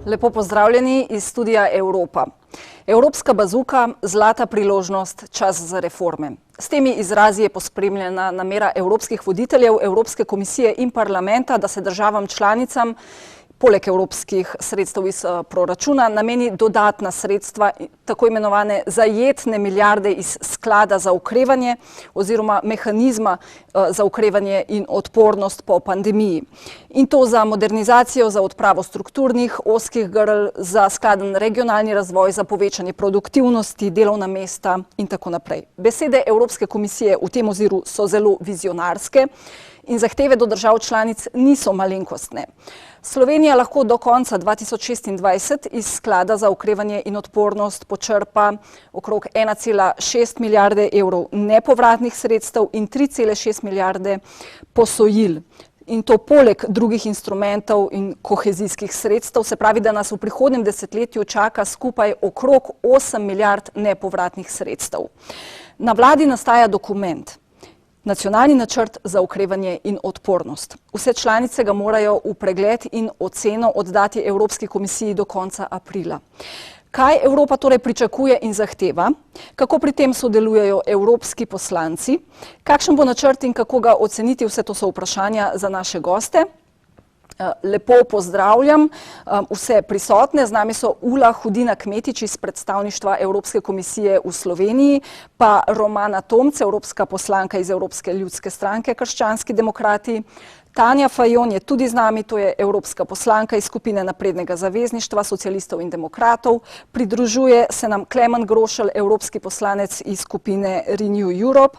Lepo pozdravljeni iz studia Evropa. Evropska bazuka, zlata priložnost, čas za reforme. S temi izrazi je pospremljena namera evropskih voditeljev, Evropske komisije in parlamenta, da se državam članicam poleg evropskih sredstev iz proračuna nameni dodatna sredstva, tako imenovane zajetne milijarde iz sklada za okrevanje oziroma mehanizma za okrevanje in odpornost po pandemiji. In to za modernizacijo, za odpravo strukturnih ozkih grl, za skladen regionalni razvoj, za povečanje produktivnosti, delovna mesta in tako naprej. Besede Evropske komisije v tem oziru so zelo vizionarske in zahteve do držav članic niso malenkostne. Slovenija lahko do konca 2026 iz sklada za okrevanje in odpornost počrpa okrog 1,6 milijarde evrov nepovratnih sredstev in 3,6 milijarde posojil. In to poleg drugih instrumentov in kohezijskih sredstev, se pravi, da nas v prihodnjem desetletju čaka skupaj okrog 8 milijard nepovratnih sredstev. Na vladi nastaja dokument, Nacionalni načrt za okrevanje in odpornost. Vse članice ga morajo v pregled in oceno oddati Evropski komisiji do konca aprila. Kaj Evropa torej pričakuje in zahteva? Kako pri tem sodelujejo evropski poslanci? Kakšen bo načrt in kako ga oceniti? Vse to so vprašanja za naše goste. Lepo pozdravljam vse prisotne. Z nami so Ula Hudina Kmetič iz predstavništva Evropske komisije v Sloveniji, pa Romana Tomc, evropska poslanka iz Evropske ljudske stranke, Krščanski demokrati. Tanja Fajon je tudi z nami, to je evropska poslanka iz skupine Naprednega zavezništva, socialistov in demokratov. Pridružuje se nam Klemen Grošelj, evropski poslanec iz skupine Renew Europe.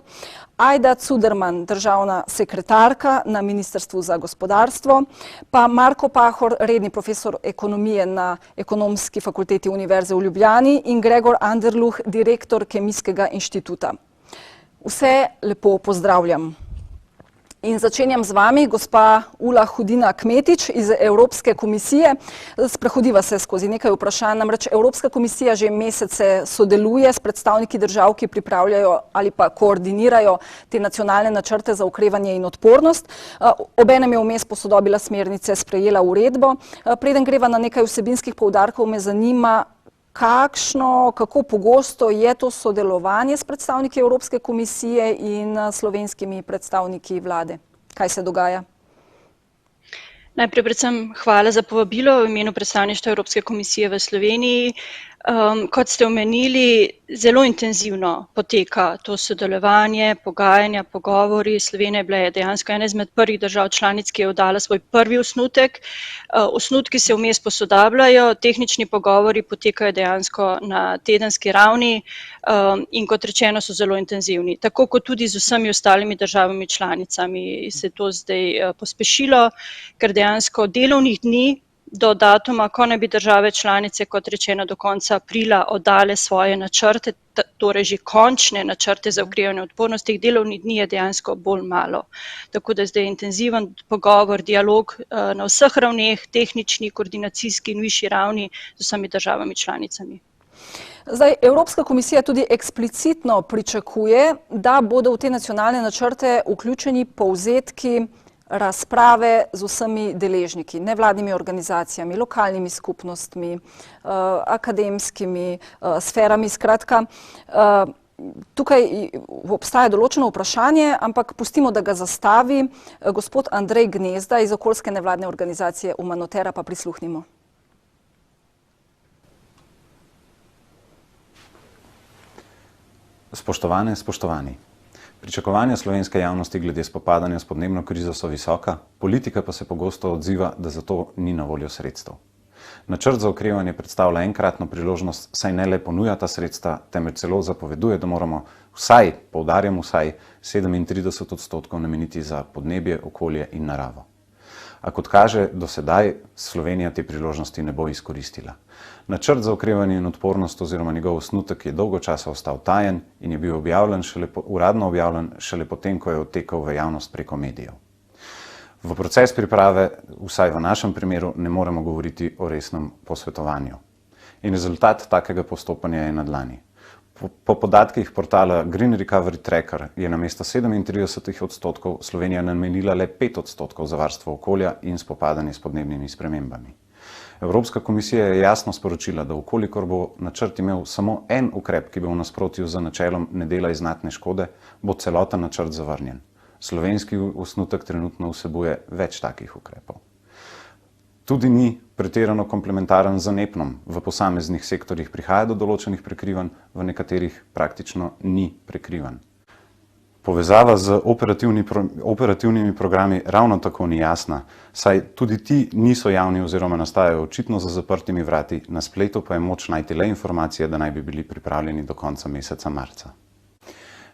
Ajda Cuderman, državna sekretarka na Ministrstvu za gospodarstvo, pa Marko Pahor, redni profesor ekonomije na Ekonomski fakulteti Univerze v Ljubljani in Gregor Anderluh, direktor Kemijskega inštituta. Vse lepo pozdravljam. In začenjam z vami, gospa Ula Hudina Kmetič iz Evropske komisije. Sprehodiva se skozi nekaj vprašanj, namreč Evropska komisija že mesece sodeluje s predstavniki držav, ki pripravljajo ali pa koordinirajo te nacionalne načrte za okrevanje in odpornost. Obenem je vmes posodobila smernice, sprejela uredbo. Preden greva na nekaj vsebinskih poudarkov, me zanima, kako pogosto je to sodelovanje s predstavniki Evropske komisije in slovenskimi predstavniki vlade? Kaj se dogaja? Najprej predvsem hvala za povabilo v imenu predstavništva Evropske komisije v Sloveniji. Kot ste omenili, zelo intenzivno poteka to sodelovanje, pogajanja, pogovori. Slovenija je bila dejansko ena izmed prvih držav članic, ki je oddala svoj prvi osnutek. Osnutki se vmes posodabljajo, tehnični pogovori potekajo dejansko na tedenski ravni in kot rečeno so zelo intenzivni. Tako kot tudi z vsemi ostalimi državami članicami se je to zdaj pospešilo, ker dejansko delovnih dni do datuma, ko naj bi države članice, kot rečeno, do konca aprila oddale svoje načrte, torej že končne načrte za okrevanje in odpornost, teh delovnih dni je dejansko bolj malo. Tako da zdaj je intenziven pogovor, dialog na vseh ravneh, tehnični, koordinacijski in višji ravni z vsemi državami članicami. Zdaj, Evropska komisija tudi eksplicitno pričakuje, da bodo v te nacionalne načrte vključeni povzetki razprave z vsemi deležniki, nevladnimi organizacijami, lokalnimi skupnostmi, akademskimi sferami. Skratka, tukaj obstaja določeno vprašanje, ampak pustimo, da ga zastavi gospod Andrej Gnezda iz okoljske nevladne organizacije Umanotera, pa prisluhnimo. Spoštovane, spoštovani. Pričakovanja slovenske javnosti glede spopadanja s podnebno krizo so visoka, politika pa se pogosto odziva, da za to ni na voljo sredstev. Načrt za okrevanje predstavlja enkratno priložnost, saj ne le ponuja ta sredstva, temveč celo zapoveduje, da moramo vsaj, poudarjam vsaj, 37% nameniti za podnebje, okolje in naravo. A kot kaže, do sedaj Slovenija te priložnosti ne bo izkoristila. Načrt za okrevanje in odpornost oziroma njegov osnutek je dolgo časa ostal tajen in je bil uradno objavljen šele potem, ko je odtekal v javnost preko medijev. V proces priprave, vsaj v našem primeru, ne moremo govoriti o resnem posvetovanju. In rezultat takega postopanja je na dlani. Po podatkih portala Green Recovery Tracker je namesto 37% Slovenija namenila le 5% za varstvo okolja in spopadanje s podnebnimi spremembami. Evropska komisija je jasno sporočila, da vkolikor bo načrt imel samo en ukrep, ki bo v nasprotju z načelom ne delaj znatne škode, bo celoten načrt zavrnjen. Slovenski osnutek trenutno vsebuje več takih ukrepov. Tudi ni pretirano komplementaren z NEPN-om. V posameznih sektorjih prihaja do določenih prekrivanj, v nekaterih praktično ni prekrivanj. Povezava z operativnimi programi ravno tako ni jasna, saj tudi ti niso javni oziroma nastajajo očitno za zaprtimi vrati, na spletu pa je moč najti le informacije, da naj bi bili pripravljeni do konca meseca marca.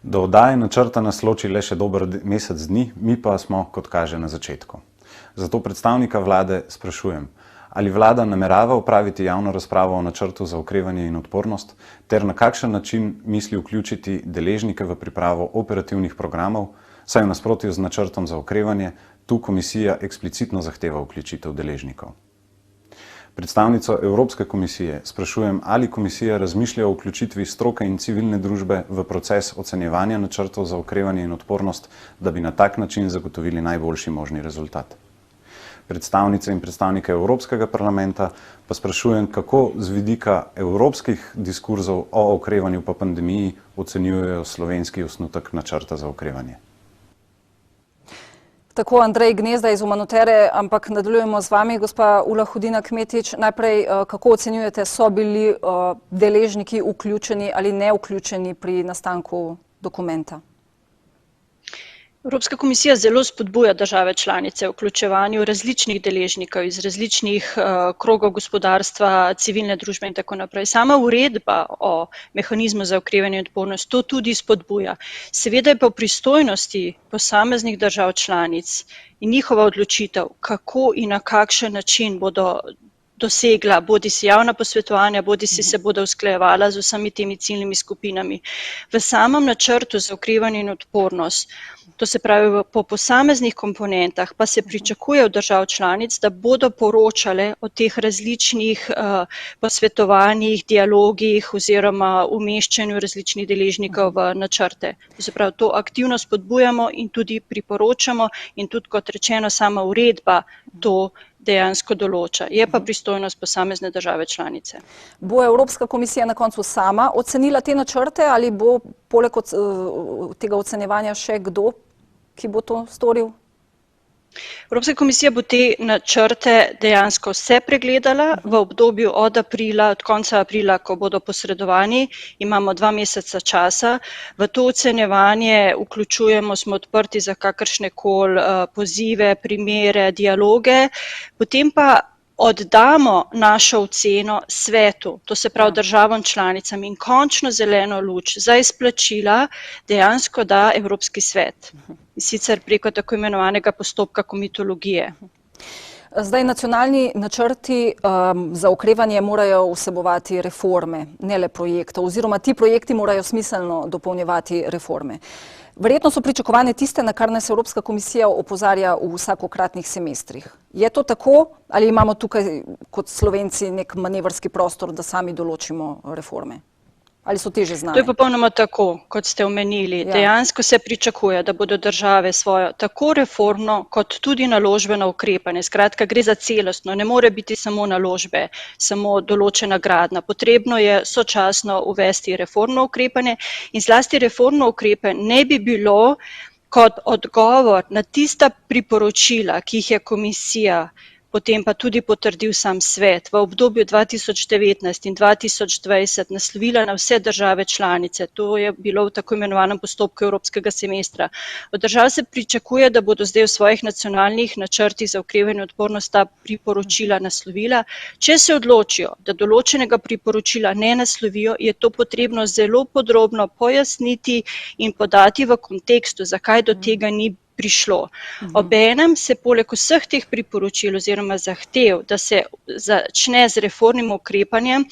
Do oddaje načrta nas loči le še dober mesec dni, mi pa smo, kot kaže, na začetku. Zato predstavnika vlade sprašujem, ali vlada namerava opraviti javno razpravo o načrtu za okrevanje in odpornost, ter na kakšen način misli vključiti deležnike v pripravo operativnih programov, saj v nasprotju z načrtom za okrevanje tu komisija eksplicitno zahteva vključitev deležnikov. Predstavnico Evropske komisije sprašujem, ali komisija razmišlja o vključitvi stroke in civilne družbe v proces ocenjevanja načrtov za okrevanje in odpornost, da bi na tak način zagotovili najboljši možni rezultat. Predstavnice in predstavnike Evropskega parlamenta pa sprašujem, kako z vidika evropskih diskurzov o okrevanju po pandemiji ocenjujejo slovenski osnutek načrta za okrevanje. Tako Andrej Gnezda iz Umanotere, ampak nadaljujemo z vami, gospa Ula Hudina Kmetič. Najprej, kako ocenjujete, so bili deležniki vključeni ali ne vključeni pri nastanku dokumenta? Evropska komisija zelo spodbuja države članice v vključevanju različnih deležnikov iz različnih krogov gospodarstva, civilne družbe in tako naprej. Sama uredba o mehanizmu za okrevanje in odpornost to tudi spodbuja. Seveda je pa v pristojnosti posameznih držav članic in njihova odločitev, kako in na kakšen način bodo dosegla bodisi javna posvetovanja, bodisi se bodo usklajevala z vsemi temi ciljnimi skupinami. V samem načrtu za okrevanje in odpornost, to se pravi po posameznih komponentah, pa se pričakuje od držav članic, da bodo poročale o teh različnih posvetovanjih, dialogih oziroma umeščanju različnih deležnikov v načrte. To se pravi, to aktivno spodbujamo in tudi priporočamo in tudi, kot rečeno, sama uredba to dejansko določa. Je pa pristojnost posamezne države članice. Bo Evropska komisija na koncu sama ocenila te načrte ali bo poleg tega ocenjevanja še kdo, ki bo to storil? Evropska komisija bo te načrte dejansko vse pregledala v obdobju od konca aprila, ko bodo posredovani, imamo 2 meseca časa. V to ocenjevanje vključujemo, smo odprti za kakršnekoli pozive, primere, dialoge, potem pa oddamo našo oceno svetu, to se pravi državam članicam, in končno zeleno luč za izplačila dejansko da Evropski svet. In sicer preko tako imenovanega postopka komitologije. Zdaj, nacionalni načrti za okrevanje morajo vsebovati reforme, ne le projektov, oziroma ti projekti morajo smiselno dopolnjevati reforme. Verjetno so pričakovane tiste, na kar nas Evropska komisija opozarja v vsakokratnih semestrih. Je to tako ali imamo tukaj kot Slovenci nek manevrski prostor, da sami določimo reforme? Ali so te že znane? To je popolnoma tako, kot ste omenili. Ja. Dejansko se pričakuje, da bodo države svojo tako reformno kot tudi naložbeno ukrepanje. Skratka, gre za celostno, ne more biti samo naložbe, samo določena gradnja. Potrebno je sočasno uvesti reformno ukrepanje in zlasti reformno ukrepanje ne bi bilo kot odgovor na tista priporočila, ki jih je komisija potem pa tudi potrdil sam svet v obdobju 2019 in 2020 naslovila na vse države članice. To je bilo v tako imenovanem postopku evropskega semestra. Od držav se pričakuje, da bodo zdaj v svojih nacionalnih načrtih za okrevanje in odpornost ta priporočila naslovila. Če se odločijo, da določenega priporočila ne naslovijo, je to potrebno zelo podrobno pojasniti in podati v kontekstu, zakaj do tega ni prišlo. Obenem se poleg vseh teh priporočil oziroma zahtev, da se začne z reformnim ukrepanjem,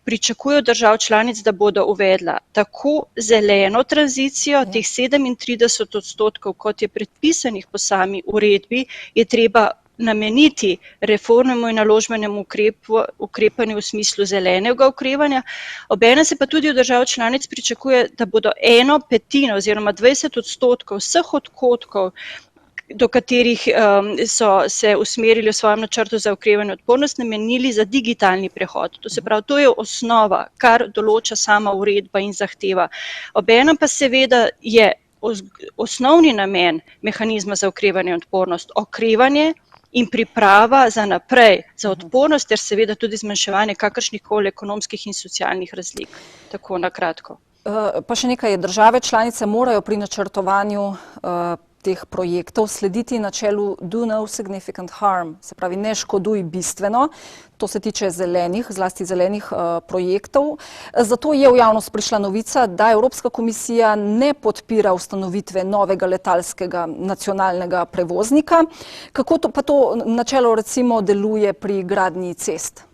pričakuje od držav članic, da bodo uvedla tako zeleno tranzicijo, teh 37%, kot je predpisanih po sami uredbi, je treba nameniti reformnemu in naložbenemu ukrepanju v smislu zelenega okrevanja. Obenem se pa tudi od držav članic pričakuje, da bodo 1/5 oziroma 20% vseh odhodkov do katerih so se usmerili v svojem načrtu za okrevanje in odpornost, namenili za digitalni prehod. To se pravi, to je osnova, kar določa sama uredba in zahteva. Obenem pa seveda je osnovni namen mehanizma za okrevanje in odpornost okrevanje in priprava za naprej, za odpornost ter seveda tudi zmanjševanje kakršnihkoli ekonomskih in socialnih razlik. Tako na kratko. Pa še nekaj, države članice morajo pri načrtovanju teh projektov slediti načelu do no significant harm, se pravi ne škoduj bistveno. To se tiče zelenih, zlasti zelenih projektov. Zato je v javnost prišla novica, da Evropska komisija ne podpira ustanovitve novega letalskega nacionalnega prevoznika. Kako pa to načelo recimo deluje pri gradnji cest?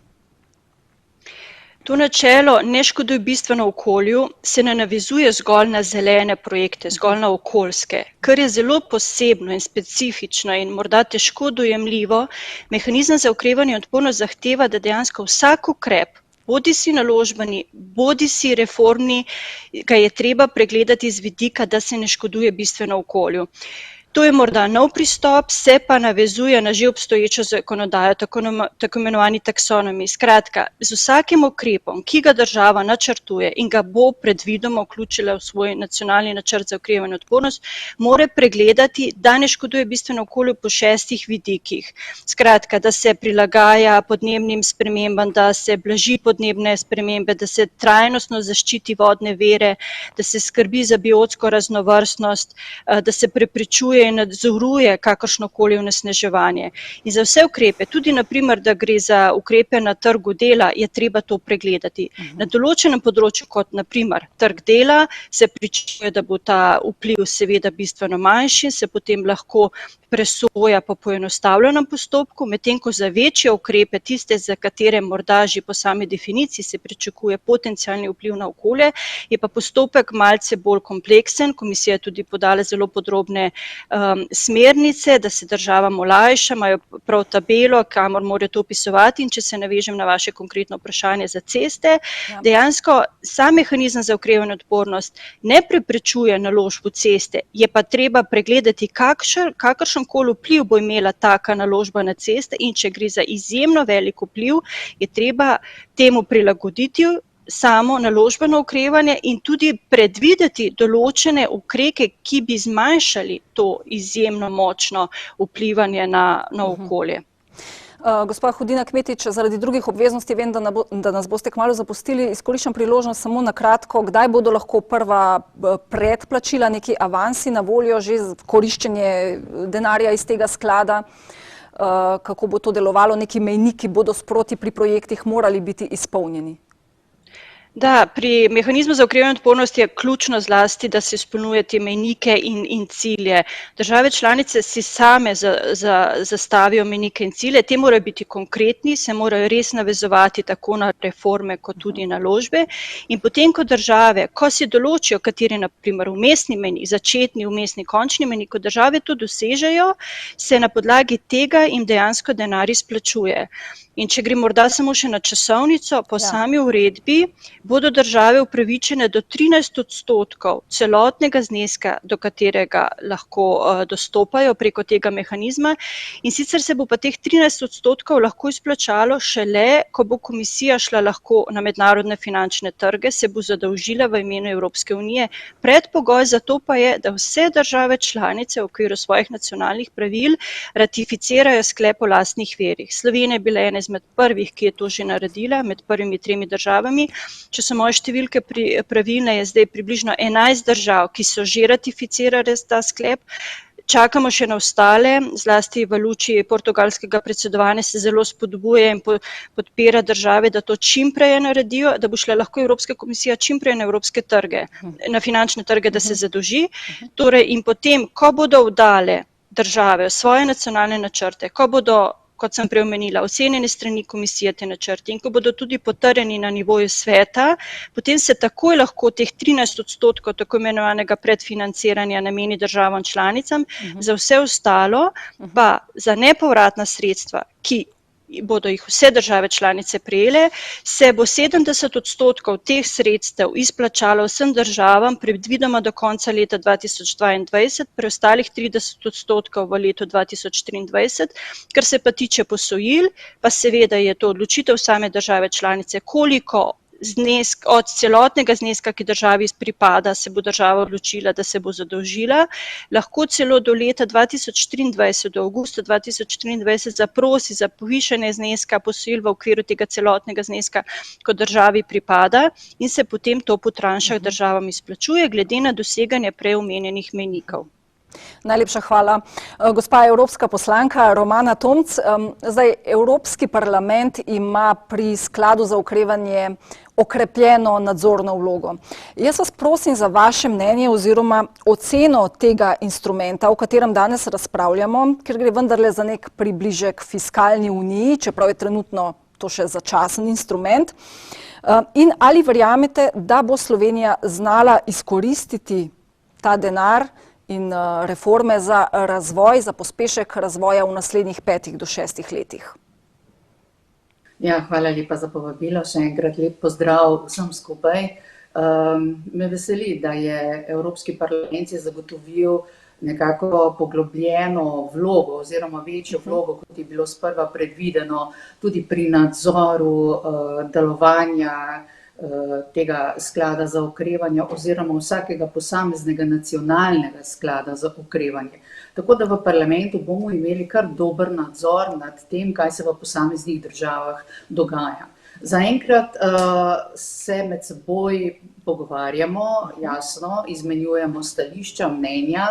To načelo ne škoduje bistveno okolju, se ne navezuje zgolj na zelene projekte, zgolj na okoljske, kar je zelo posebno in specifično in morda težko dojemljivo. Mehanizem za okrevanje in odpornost zahteva, da dejansko vsak ukrep, bodisi naložbeni, bodisi reformni, ga je treba pregledati z vidika, da se ne škoduje bistveno okolju. To je morda nov pristop, se pa navezuje na že obstoječo zakonodajo, tako imenovani taksonomi. Skratka, z vsakim ukrepom, ki ga država načrtuje in ga bo predvidoma vključila v svoj nacionalni načrt za okrevanje in odpornost, mora pregledati, da ne škoduje bistveno okolju po 6 vidikih. Skratka, da se prilagaja podnebnim spremembam, da se blaži podnebne spremembe, da se trajnostno zaščiti vodne vire, da se skrbi za biotsko raznovrstnost, da se preprečuje in nadzoruje kakršnokoli onesnaževanje. In za vse ukrepe, tudi naprimer, da gre za ukrepe na trgu dela, je treba to pregledati. Na določenem področju, kot naprimer trg dela, se pričakuje, da bo ta vpliv seveda bistveno manjši, se potem lahko presoja po poenostavljenem postopku, medtem ko za večje ukrepe, tiste, za katere morda že po sami definiciji se pričakuje potencialni vpliv na okolje, je pa postopek malce bolj kompleksen. Komisija je tudi podala zelo podrobne smernice, da se državam olajša, imajo prav tabelo, kamor morajo to opisovati. In če se navežem na vaše konkretno vprašanje za ceste, dejansko sam mehanizem za okrevanje in odpornost ne preprečuje naložb v ceste, je pa treba pregledati, kakršenkoli vpliv bo imela taka naložba na ceste, in če gre za izjemno velik vpliv, je treba temu prilagoditi samo naložbeno okrevanje in tudi predvideti določene ukrepe, ki bi zmanjšali to izjemno močno vplivanje na okolje. Gospa Hudina Kmetič, zaradi drugih obveznosti vem, da nas boste kmalu zapustili. Izkoriščam priložnost samo na kratko, kdaj bodo lahko prva predplačila, neki avansi na voljo, že koriščenje denarja iz tega sklada, kako bo to delovalo, neki mejniki bodo sproti pri projektih morali biti izpolnjeni? Da, pri mehanizmu za okrevanje in odpornost je ključno zlasti, da se izpolnjuje te mejnike in cilje. Države članice si same zastavijo mejnike in cilje, te morajo biti konkretni, se morajo res navezovati tako na reforme kot tudi naložbe. In potem, ko države, ko si določijo, kateri naprimer vmesni mejnik, začetni, vmesni, končni mejnik, ko države to dosežejo, se na podlagi tega jim dejansko denar izplačuje. In če gre morda samo še na časovnico, po sami uredbi bodo države upravičene do 13% celotnega zneska, do katerega lahko dostopajo preko tega mehanizma. In sicer se bo pa teh 13% lahko izplačalo šele, ko bo komisija šla lahko na mednarodne finančne trge, se bo zadolžila v imenu Evropske unije. Predpogoj za to pa je, da vse države članice v okviru svojih nacionalnih pravil ratificirajo sklep o lastnih virih. Slovenija je bila ena izmed prvih, ki je to že naredila, med prvimi 3 državami. Če so moje številke pravilne, je zdaj približno 11 držav, ki so že ratificirale ta sklep. Čakamo še na ostale, zlasti v luči portugalskega predsedovanja se zelo spodbuja in podpira države, da to čim prej naredijo, da bo šla lahko Evropska komisija čim prej na evropske trge, na finančne trge, da se zadolži. Torej, in potem, ko bodo oddale države svoje nacionalne načrte, ko bodo, kot sem prej omenila, ocenjeni strani komisije te načrte in ko bodo tudi potrjeni na nivoju sveta, potem se takoj lahko teh 13% tako imenovanega predfinanciranja nameni državam članicam, za vse ostalo pa za nepovratna sredstva, ki bodo jih vse države članice prejele, se bo 70% teh sredstev izplačalo vsem državam predvidoma do konca leta 2022, preostalih 30% v letu 2023. Kar se pa tiče posojil, pa seveda je to odločitev same države članice, koliko od celotnega zneska, ki državi pripada, se bo država odločila, da se bo zadolžila. Lahko celo do leta 2023, do avgusta 2023 zaprosi za povišanje zneska posojil v okviru tega celotnega zneska, ko državi pripada, in se potem to po tranšah državam izplačuje, glede na doseganje prej omenjenih mejnikov. Najlepša hvala. Gospa evropska poslanka Romana Tomc, zdaj Evropski parlament ima pri Skladu za okrevanje okrepljeno nadzorno vlogo. Jaz vas prosim za vaše mnenje oziroma oceno tega instrumenta, o katerem danes razpravljamo, ker gre vendarle za nek približek fiskalni uniji, čeprav je trenutno to še začasen instrument. In ali verjamete, da bo Slovenija znala izkoristiti ta denar in reforme za razvoj, za pospešek razvoja v naslednjih 5 do 6 letih? Ja, hvala lepa za povabilo. Še enkrat lep pozdrav vsem skupaj. Me veseli, da je Evropski parlament zagotovil nekako poglobljeno vlogo oziroma večjo vlogo, kot je bilo sprva predvideno, tudi pri nadzoru delovanja tega sklada za okrevanje oziroma vsakega posameznega nacionalnega sklada za okrevanje. Tako da v parlamentu bomo imeli kar dober nadzor nad tem, kaj se v posameznih državah dogaja. Zaenkrat se med seboj pogovarjamo, jasno, izmenjujemo stališča, mnenja.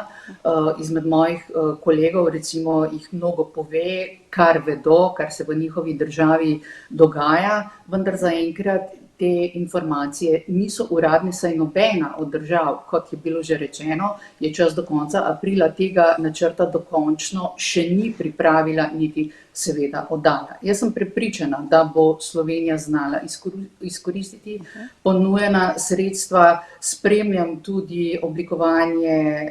Izmed mojih kolegov recimo jih mnogo pove, kar vedo, kar se v njihovi državi dogaja, vendar zaenkrat te informacije niso uradne, saj nobena od držav, kot je bilo že rečeno, je čas do konca aprila tega načrta dokončno še ni pripravila niti seveda oddala. Jaz sem prepričana, da bo Slovenija znala izkoristiti ponujena sredstva, spremljam tudi oblikovanje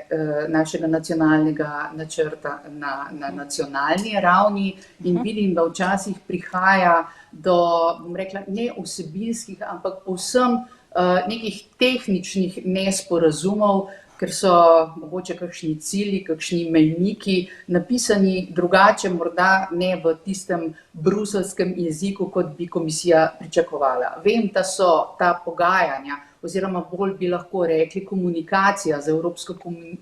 našega nacionalnega načrta na nacionalni ravni in vidim, da včasih prihaja do, bom rekla, ne vsebinskih, ampak povsem nekih tehničnih nesporazumov, ker so mogoče kakšni cilji, kakšni mejniki napisani drugače, morda ne v tistem bruseljskem jeziku, kot bi komisija pričakovala. Vem, da so ta pogajanja, oziroma bolj bi lahko rekli komunikacija z Evropsko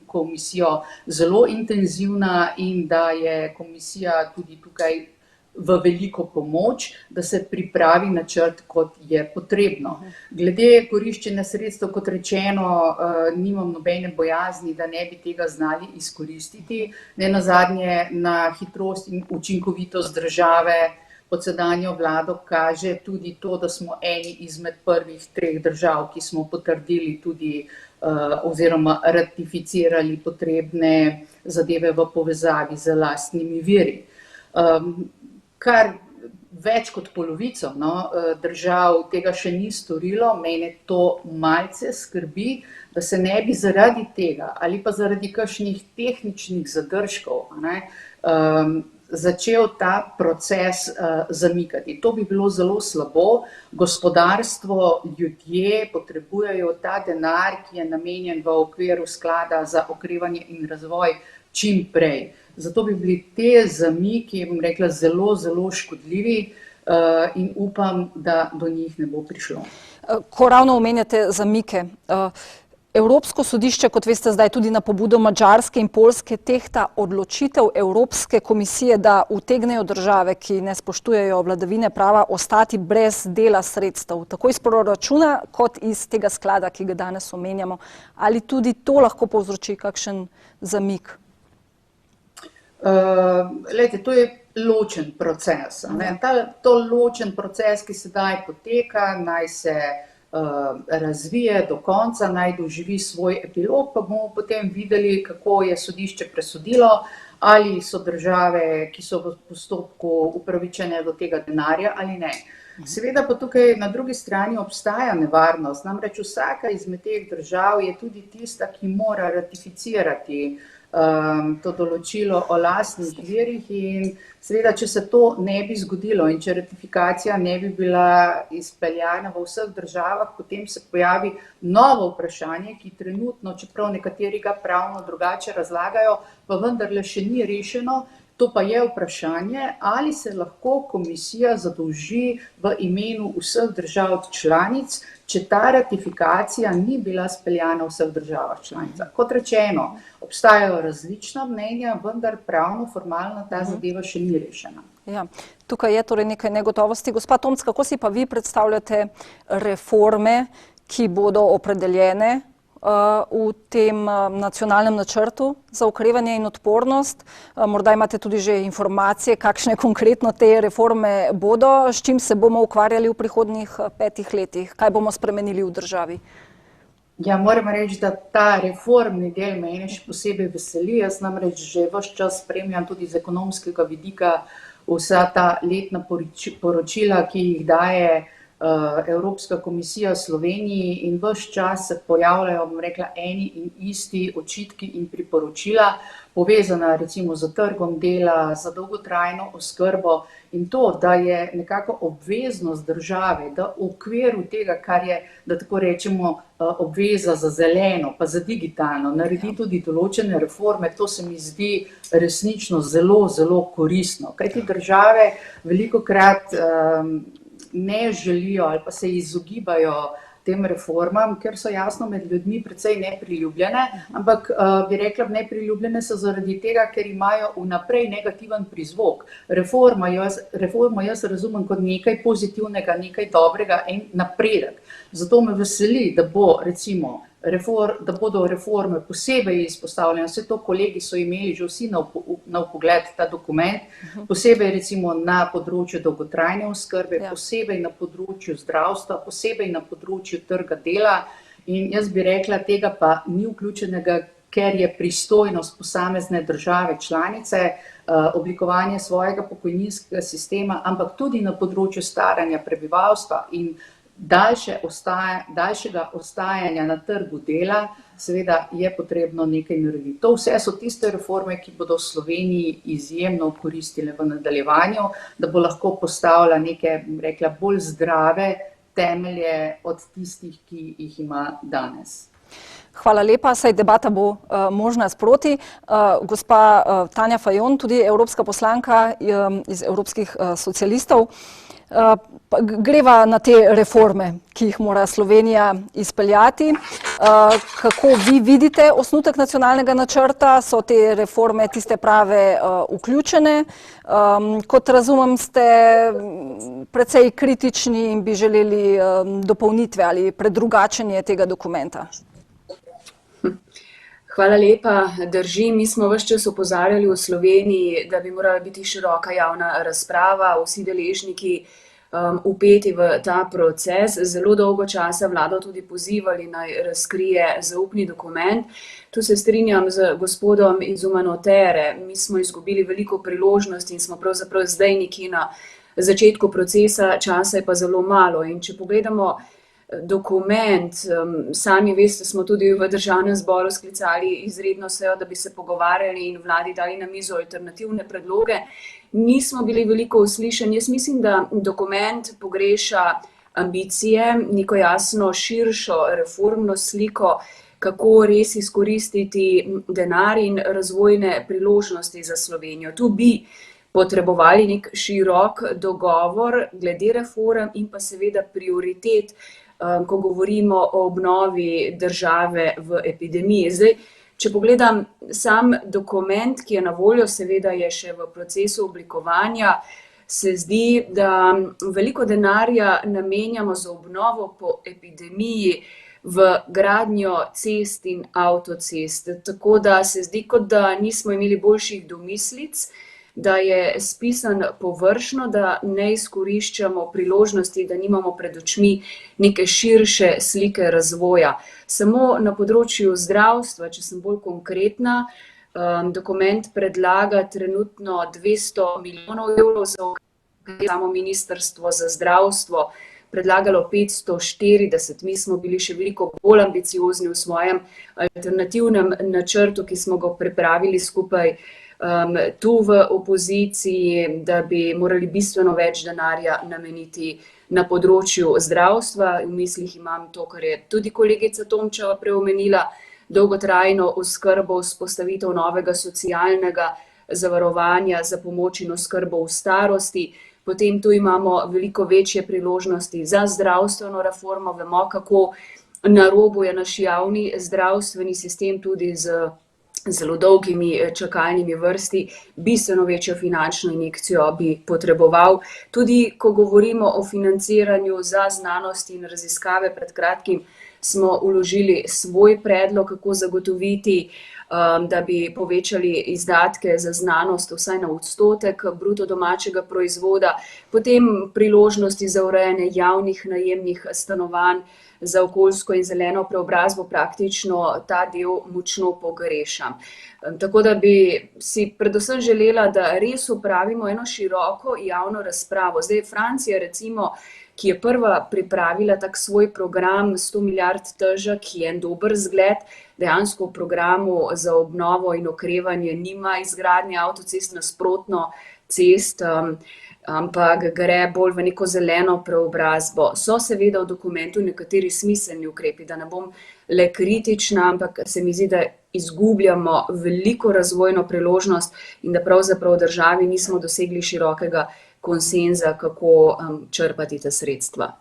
komisijo zelo intenzivna in da je komisija tudi tukaj v veliko pomoč, da se pripravi načrt, kot je potrebno. Glede koriščenja sredstev, kot rečeno, nimam nobene bojazni, da ne bi tega znali izkoristiti. Nenazadnje na hitrost in učinkovitost države pod sedanjo vlado kaže tudi to, da smo eni izmed prvih 3 držav, ki smo potrdili tudi oziroma ratificirali potrebne zadeve v povezavi z lastnimi viri. Kar več kot polovico držav tega še ni storilo, mene to malce skrbi, da se ne bi zaradi tega ali pa zaradi kakšnih tehničnih zadržkov začel ta proces zamikati. To bi bilo zelo slabo. Gospodarstvo, ljudje potrebujejo ta denar, ki je namenjen v okviru sklada za okrevanje in razvoj čim prej. Zato bi bili te zamiki, bom rekla, zelo, zelo škodljivi in upam, da do njih ne bo prišlo. Ko ravno omenjate zamike, Evropsko sodišče, kot veste, zdaj tudi na pobudo Madžarske in Poljske tehta odločitev Evropske komisije, da utegnejo države, ki ne spoštujejo vladavine prava, ostati brez dela sredstev, tako iz proračuna kot iz tega sklada, ki ga danes omenjamo. Ali tudi to lahko povzroči kakšen zamik? Glejte, to je ločen proces. To ločen proces, ki sedaj poteka, naj se razvije do konca, naj doživi svoj epilog, pa bomo potem videli, kako je sodišče presodilo, ali so države, ki so v postopku, upravičene do tega denarja ali ne. Seveda pa tukaj na drugi strani obstaja nevarnost, namreč vsaka izmed teh držav je tudi tista, ki mora ratificirati to določilo o lastnih virih in seveda, če se to ne bi zgodilo in če ratifikacija ne bi bila izpeljana v vseh državah, potem se pojavi novo vprašanje, ki trenutno, čeprav nekateri ga pravno drugače razlagajo, pa vendarle še ni rešeno. To pa je vprašanje, ali se lahko komisija zadolži v imenu vseh držav članic, če ta ratifikacija ni bila speljana v vseh državah članicah. Kot rečeno, obstajajo različna mnenja, vendar pravno, formalno ta zadeva še ni rešena. Ja, tukaj je torej nekaj negotovosti. Gospa Tomc, kako si pa vi predstavljate reforme, ki bodo opredeljene v tem nacionalnem načrtu za okrevanje in odpornost? Morda imate tudi že informacije, kakšne konkretno te reforme bodo, s čim se bomo ukvarjali v prihodnjih 5 letih, kaj bomo spremenili v državi? Ja, moram reči, da ta reformni del mene še posebej veseli. Jaz namreč že ves čas spremljam tudi z ekonomskega vidika vsa ta letna poročila, ki jih daje Evropska komisija Sloveniji in ves čas se pojavljajo, bom rekla, eni in isti očitki in priporočila, povezana recimo z trgom dela, za dolgotrajno oskrbo in to, da je nekako obveznost države, da v okviru tega, kar je, da tako rečemo, obveza za zeleno, pa za digitalno, naredi tudi določene reforme, to se mi zdi resnično zelo, zelo koristno. Kajti države velikokrat ne želijo ali pa se izogibajo tem reformam, ker so jasno med ljudmi precej nepriljubljene, ampak bi rekla, nepriljubljene so zaradi tega, ker imajo vnaprej negativen prizvok. Reformo jaz razumem kot nekaj pozitivnega, nekaj dobrega in napredek. Zato me veseli, da bo recimo da bodo reforme posebej izpostavljene, vse to kolegi so imeli že vsi na vpogled ta dokument, posebej recimo na področju dolgotrajne oskrbe, posebej na področju zdravstva, posebej na področju trga dela in jaz bi rekla, tega pa ni vključenega, ker je pristojnost posamezne države članice, oblikovanje svojega pokojninskega sistema, ampak tudi na področju staranja prebivalstva in daljšega ostajanja na trgu dela, seveda je potrebno nekaj narediti. To vse so tiste reforme, ki bodo v Sloveniji izjemno koristile v nadaljevanju, da bo lahko postavila neke, rekla, bolj zdrave temelje od tistih, ki jih ima danes. Hvala lepa, saj debata bo možna sproti. Gospa Tanja Fajon, tudi evropska poslanka iz Evropskih socialistov, greva na te reforme, ki jih mora Slovenija izpeljati. Kako vi vidite osnutek nacionalnega načrta? So te reforme tiste prave vključene? Kot razumem, ste precej kritični in bi želeli dopolnitve ali predrugačenje tega dokumenta. Hvala lepa, drži. Mi smo ves čas opozarjali v Sloveniji, da bi morala biti široka javna razprava, vsi deležniki vpeti v ta proces. Zelo dolgo časa vlado tudi pozivali naj razkrije zaupni dokument. Tu se strinjam z gospodom iz Umanotere. Mi smo izgubili veliko priložnosti in smo pravzaprav zdaj nekje na začetku procesa, časa je pa zelo malo. In če pogledamo dokument, sami veste, smo tudi v Državnem zboru sklicali izredno sejo, da bi se pogovarjali in vladi dali na mizo alternativne predloge. Nismo bili veliko uslišani. Jaz mislim, da dokument pogreša ambicije, neko jasno širšo reformno sliko, kako res izkoristiti denar in razvojne priložnosti za Slovenijo. Tu bi potrebovali nek širok dogovor glede reform in pa seveda prioritet, ko govorimo o obnovi države v epidemiji. Zdaj, če pogledam sam dokument, ki je na voljo, seveda je še v procesu oblikovanja, se zdi, da veliko denarja namenjamo za obnovo po epidemiji v gradnjo cest in avtocest. Tako da se zdi, kot da nismo imeli boljših domislic, da je spisan površno, da ne izkoriščamo priložnosti, da nimamo pred očmi neke širše slike razvoja. Samo na področju zdravstva, če sem bolj konkretna, dokument predlaga trenutno 200 milijonov evrov za samo Ministrstvo za zdravstvo, predlagalo 540, mi smo bili še veliko bolj ambiciozni v svojem alternativnem načrtu, ki smo ga pripravili skupaj tu v opoziciji, da bi morali bistveno več denarja nameniti na področju zdravstva. V mislih imam to, kar je tudi kolegica Tomčeva preomenila, dolgotrajno oskrbo, vzpostavitev novega socialnega zavarovanja za pomoč in oskrbo v starosti. Potem tu imamo veliko večje priložnosti za zdravstveno reformo. Vemo, kako na robu je naš javni zdravstveni sistem tudi z zelo dolgimi čakalnimi vrsti, bistveno večjo finančno injekcijo bi potreboval. Tudi ko govorimo o financiranju za znanost in raziskave, pred kratkim smo vložili svoj predlog, kako zagotoviti, da bi povečali izdatke za znanost vsaj na odstotek bruto domačega proizvoda, potem priložnosti za urejanje javnih najemnih stanovanj, za okoljsko in zeleno preobrazbo praktično ta del močno pogrešam. Tako da bi si predvsem želela, da res opravimo eno široko javno razpravo. Zdaj Francija recimo, ki je prva pripravila tak svoj program 100 milijard težak, ki je en dober zgled, dejansko v programu za obnovo in okrevanje nima izgradnje avtocest, nasprotno cest, ampak gre bolj v neko zeleno preobrazbo. So seveda v dokumentu nekateri smiselni ukrepi, da ne bom le kritična, ampak se mi zdi, da izgubljamo veliko razvojno priložnost in da pravzaprav v državi nismo dosegli širokega konsenza, kako črpati ta sredstva.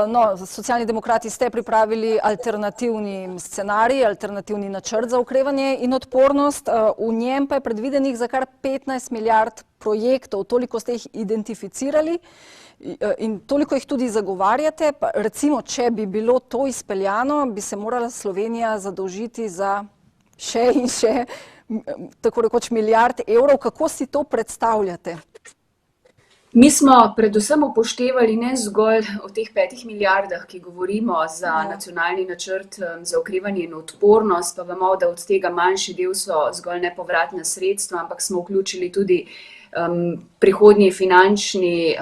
No, Socialni demokrati ste pripravili alternativni scenarij, alternativni načrt za okrevanje in odpornost. V njem pa je predvidenih za kar 15 milijard projektov, toliko ste jih identificirali in toliko jih tudi zagovarjate. Pa recimo, če bi bilo to izpeljano, bi se morala Slovenija zadolžiti za še in še, tako rekoč, milijard evrov. Kako si to predstavljate? Mi smo predvsem upoštevali ne zgolj o teh 5 milijardah, ki govorimo za nacionalni načrt za okrevanje in odpornost, pa vemo, da od tega manjši del so zgolj nepovratna sredstva, ampak smo vključili tudi prihodnji finančni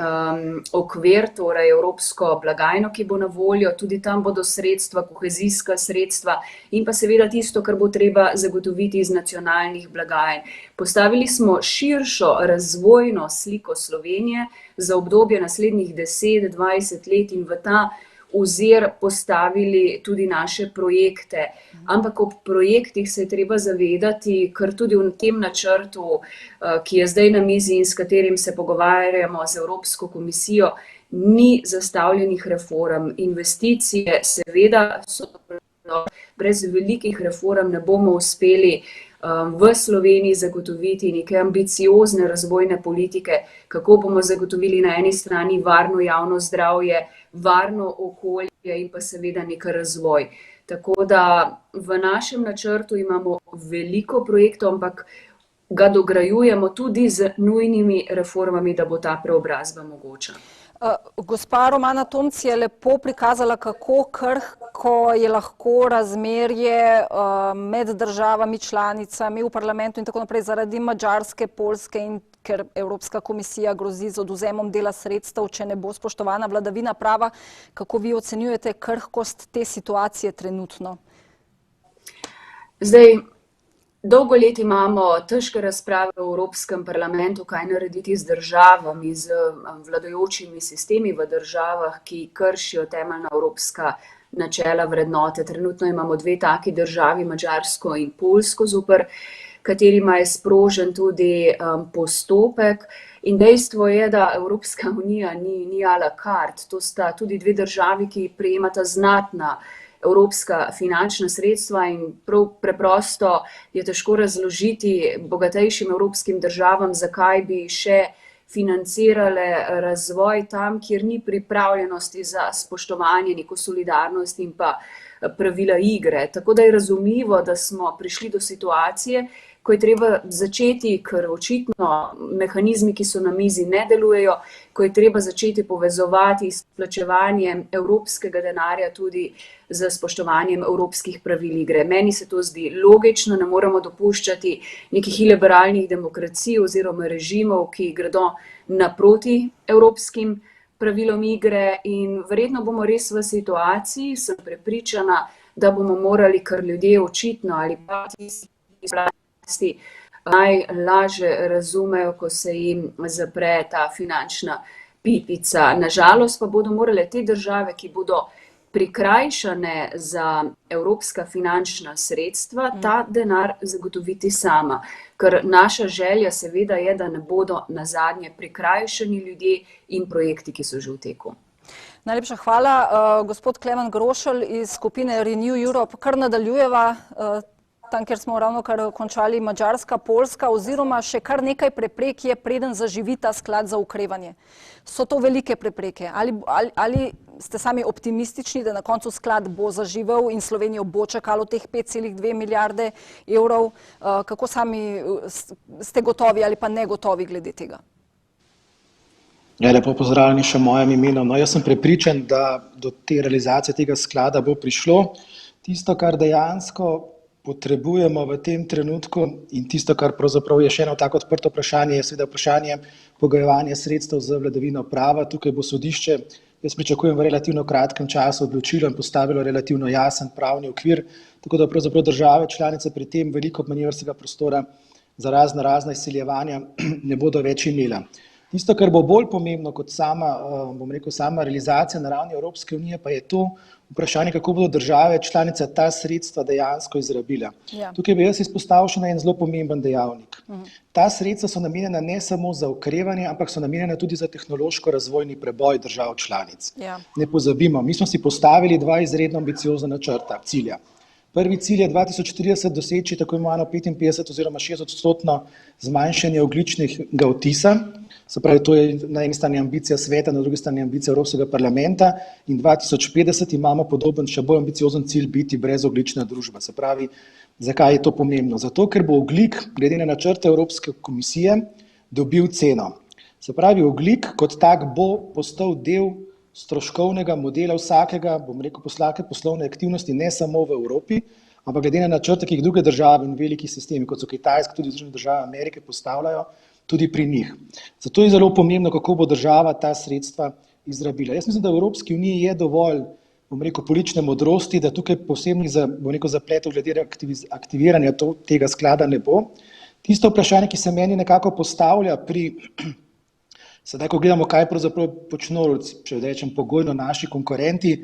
okvir, torej evropsko blagajno, ki bo na voljo, tudi tam bodo sredstva, kohezijska sredstva in pa seveda tisto, kar bo treba zagotoviti iz nacionalnih blagajn. Postavili smo širšo razvojno sliko Slovenije za obdobje naslednjih 10-20 let in v ta ozir postavili tudi naše projekte. Ampak ob projektih se je treba zavedati, ker tudi v tem načrtu, ki je zdaj na mizi in s katerim se pogovarjamo z Evropsko komisijo, ni zastavljenih reform. Investicije seveda so, brez velikih reform ne bomo uspeli v Sloveniji zagotoviti neke ambiciozne razvojne politike, kako bomo zagotovili na eni strani varno javno zdravje, varno okolje in pa seveda nek razvoj. Tako da v našem načrtu imamo veliko projektov, ampak ga dograjujemo tudi z nujnimi reformami, da bo ta preobrazba mogoča. Gospa Romana Tomc je lepo prikazala, kako krhko je lahko razmerje med državami članicami v parlamentu in tako naprej zaradi Madžarske, Poljske in ker Evropska komisija grozi z odvzemom dela sredstev, če ne bo spoštovana vladavina prava. Kako vi ocenjujete krhkost te situacije trenutno? Zdaj, dolgo let imamo težke razprave v Evropskem parlamentu, kaj narediti z državami, z vladajočimi sistemi v državah, ki kršijo temeljna evropska načela, vrednote. Trenutno imamo 2 taki državi, Madžarsko in Poljsko, zoper katerima je sprožen tudi postopek. In dejstvo je, da Evropska unija ni à la carte. To sta tudi 2 državi, ki prejemata znatna evropska finančna sredstva in preprosto je težko razložiti bogatejšim evropskim državam, zakaj bi še financirale razvoj tam, kjer ni pripravljenosti za spoštovanje, neko solidarnost in pa pravila igre. Tako da je razumljivo, da smo prišli do situacije, ko je treba začeti, ker očitno mehanizmi, ki so na mizi, ne delujejo, ko je treba začeti povezovati izplačevanje evropskega denarja tudi z spoštovanjem evropskih pravil igre. Meni se to zdi logično, ne moremo dopuščati nekih iliberalnih demokracij oziroma režimov, ki gredo naproti evropskim pravilom igre in verjetno bomo res v situaciji, sem prepričana, da bomo morali, ker ljudje očitno ali pa tisti iz vlasti najlažje razumejo, ko se jim zapre ta finančna pipica. Nažalost pa bodo morale te države, ki bodo prikrajšane za evropska finančna sredstva, ta denar zagotoviti sama. Ker naša želja seveda je, da ne bodo nazadnje prikrajšani ljudje in projekti, ki so že v teku. Najlepša hvala. Gospod Klemen Grošelj iz skupine Renew Europe, kar nadaljujeva tam, kjer smo ravnokar končali, Madžarska, Poljska oziroma še kar nekaj preprek je, preden zaživi ta sklad za okrevanje. So to velike prepreke? Ali ste sami optimistični, da na koncu sklad bo zaživel in Slovenijo bo čakalo teh 5,2 milijarde evrov? Kako sami ste gotovi ali pa negotovi glede tega? Ja, lepo pozdravljeni še mojem imenom. No, jaz sem prepričan, da do te realizacije tega sklada bo prišlo. Tisto, kar dejansko potrebujemo v tem trenutku in tisto, kar pravzaprav je še eno tako odprto vprašanje, je seveda vprašanje pogojevanja sredstev za vladavino prava. Tukaj bo sodišče, jaz pričakujem, v relativno kratkem času odločilo in postavilo relativno jasen pravni okvir, tako da pravzaprav države članice pri tem veliko manevrskega prostora za razna izsiljevanja ne bodo več imela. Tisto, kar bo bolj pomembno kot sama realizacija na ravni Evropske unije, pa je to vprašanje, kako bodo države članice ta sredstva dejansko izrabile. Ja. Tukaj bi jaz izpostavil še en zelo pomemben dejavnik. Ta sredstva so namenjena ne samo za okrevanje, ampak so namenjena tudi za tehnološko-razvojni preboj držav članic. Ja. Ne pozabimo, mi smo si postavili dva izredno ambiciozna cilja. Prvi cilj je 2030 doseči tako imenovano 55 oziroma 60% zmanjšanje ogljičnega odtisa. Se pravi, to je na eni strani ambicija sveta, na drugi strani ambicija Evropskega parlamenta in 2050 imamo podoben, še bolj ambiciozen cilj biti brezogljična družba. Se pravi, zakaj je to pomembno? Zato, ker bo ogljik, glede na načrte Evropske komisije, dobil ceno. Se pravi, ogljik kot tak bo postal del stroškovnega modela vsakega, vsake poslovne aktivnosti, ne samo v Evropi, ampak glede na načrte, ki jih druge države in veliki sistemi, kot so Kitajska, tudi Združene države Amerike, postavljajo, tudi pri njih. Zato je zelo pomembno, kako bo država ta sredstva izrabila. Jaz mislim, da v Evropski uniji je dovolj, politične modrosti, da tukaj posebnih zapletov glede aktiviranja tega sklada ne bo. Tisto vprašanje, ki se meni nekako postavlja pri, sedaj, ko gledamo, kaj pravzaprav počno, če rečem pogojno, naši konkurenti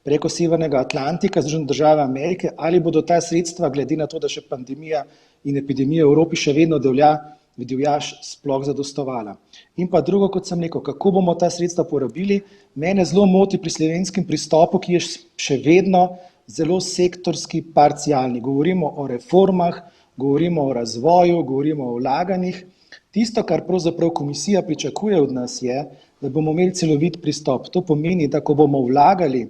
preko Severnega Atlantika, Združene države Amerike, ali bodo ta sredstva, glede na to, da še pandemija in epidemija v Evropi še vedno divjaš, sploh zadostovala. In pa drugo, kot sem rekel, kako bomo ta sredstva porabili, mene zelo moti pri slovenskem pristopu, ki je še vedno zelo sektorski, parcialni. Govorimo o reformah, govorimo o razvoju, govorimo o vlaganjih. Tisto, kar pravzaprav komisija pričakuje od nas, je, da bomo imeli celovit pristop. To pomeni, da ko bomo vlagali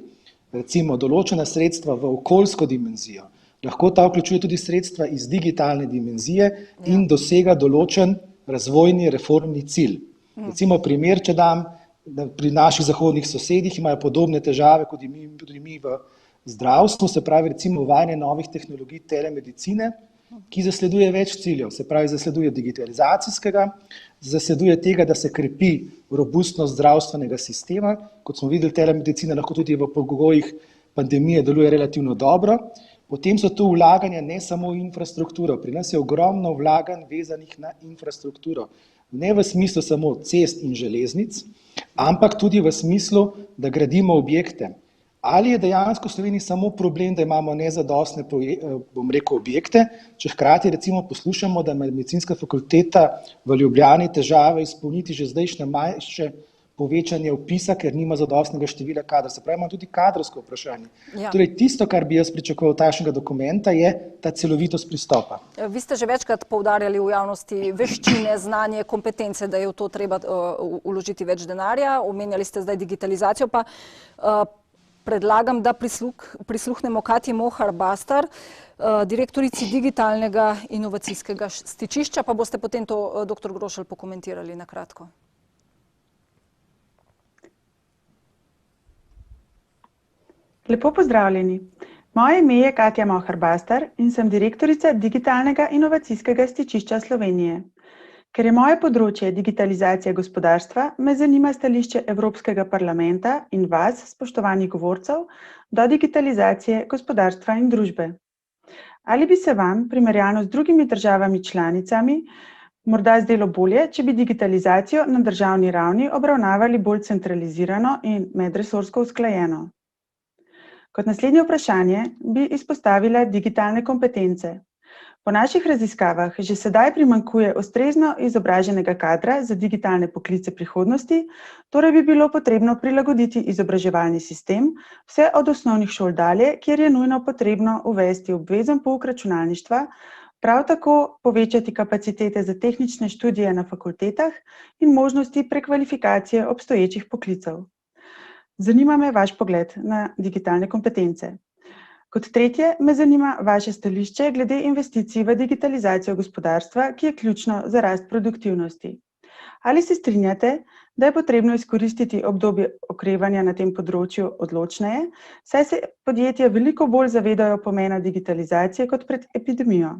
recimo določena sredstva v okoljsko dimenzijo, lahko ta vključuje tudi sredstva iz digitalne dimenzije in dosega določen razvojni reformni cilj. Recimo primer, če dam, da pri naših zahodnih sosedih imajo podobne težave kot tudi mi v zdravstvu, se pravi recimo uvajanje novih tehnologij telemedicine, ki zasleduje več ciljev, se pravi zasleduje digitalizacijskega, zasleduje tega, da se krepi robustnost zdravstvenega sistema, kot smo videli, telemedicina lahko tudi v pogojih pandemije deluje relativno dobro. Potem so tu vlaganja ne samo v infrastrukturo, pri nas je ogromno vlaganj vezanih na infrastrukturo, ne v smislu samo cest in železnic, ampak tudi v smislu, da gradimo objekte. Ali je dejansko v Sloveniji samo problem, da imamo nezadostne objekte, če hkrati recimo poslušamo, da ima medicinska fakulteta v Ljubljani težave izpolniti že zdajšnje manjše povečanje vpisa, ker nima zadostnega števila kadra. Se pravi, imamo tudi kadrovsko vprašanje. Ja. Torej, tisto, kar bi jaz pričakoval od takšnega dokumenta, je ta celovitost pristopa. Vi ste že večkrat poudarjali v javnosti veščine, znanje, kompetence, da je v to treba vložiti več denarja. Omenjali ste zdaj digitalizacijo, pa predlagam, da prisluhnemo Katji Mohar-Bastar, direktorici digitalnega inovacijskega stičišča, pa boste potem to, dr. Grošelj, pokomentirali na kratko. Lepo pozdravljeni. Moje ime je Katja Mohar-Bastar in sem direktorica digitalnega inovacijskega stičišča Slovenije. Ker je moje področje digitalizacija gospodarstva, me zanima stališče Evropskega parlamenta in vas, spoštovanih govorcev, do digitalizacije gospodarstva in družbe. Ali bi se vam, primerjalno z drugimi državami članicami, morda zdelo bolje, če bi digitalizacijo na državni ravni obravnavali bolj centralizirano in medresorsko usklajeno? Kot naslednje vprašanje bi izpostavila digitalne kompetence. Po naših raziskavah že sedaj primanjkuje ustrezno izobraženega kadra za digitalne poklice prihodnosti, torej bi bilo potrebno prilagoditi izobraževalni sistem vse od osnovnih šol dalje, kjer je nujno potrebno uvesti obvezen pouk računalništva, prav tako povečati kapacitete za tehnične študije na fakultetah in možnosti prekvalifikacije obstoječih poklicev. Zanima me vaš pogled na digitalne kompetence. Kot tretje me zanima vaše stališče glede investicij v digitalizacijo gospodarstva, ki je ključno za rast produktivnosti. Ali se strinjate, da je potrebno izkoristiti obdobje okrevanja na tem področju odločneje, saj se podjetja veliko bolj zavedajo pomena digitalizacije kot pred epidemijo?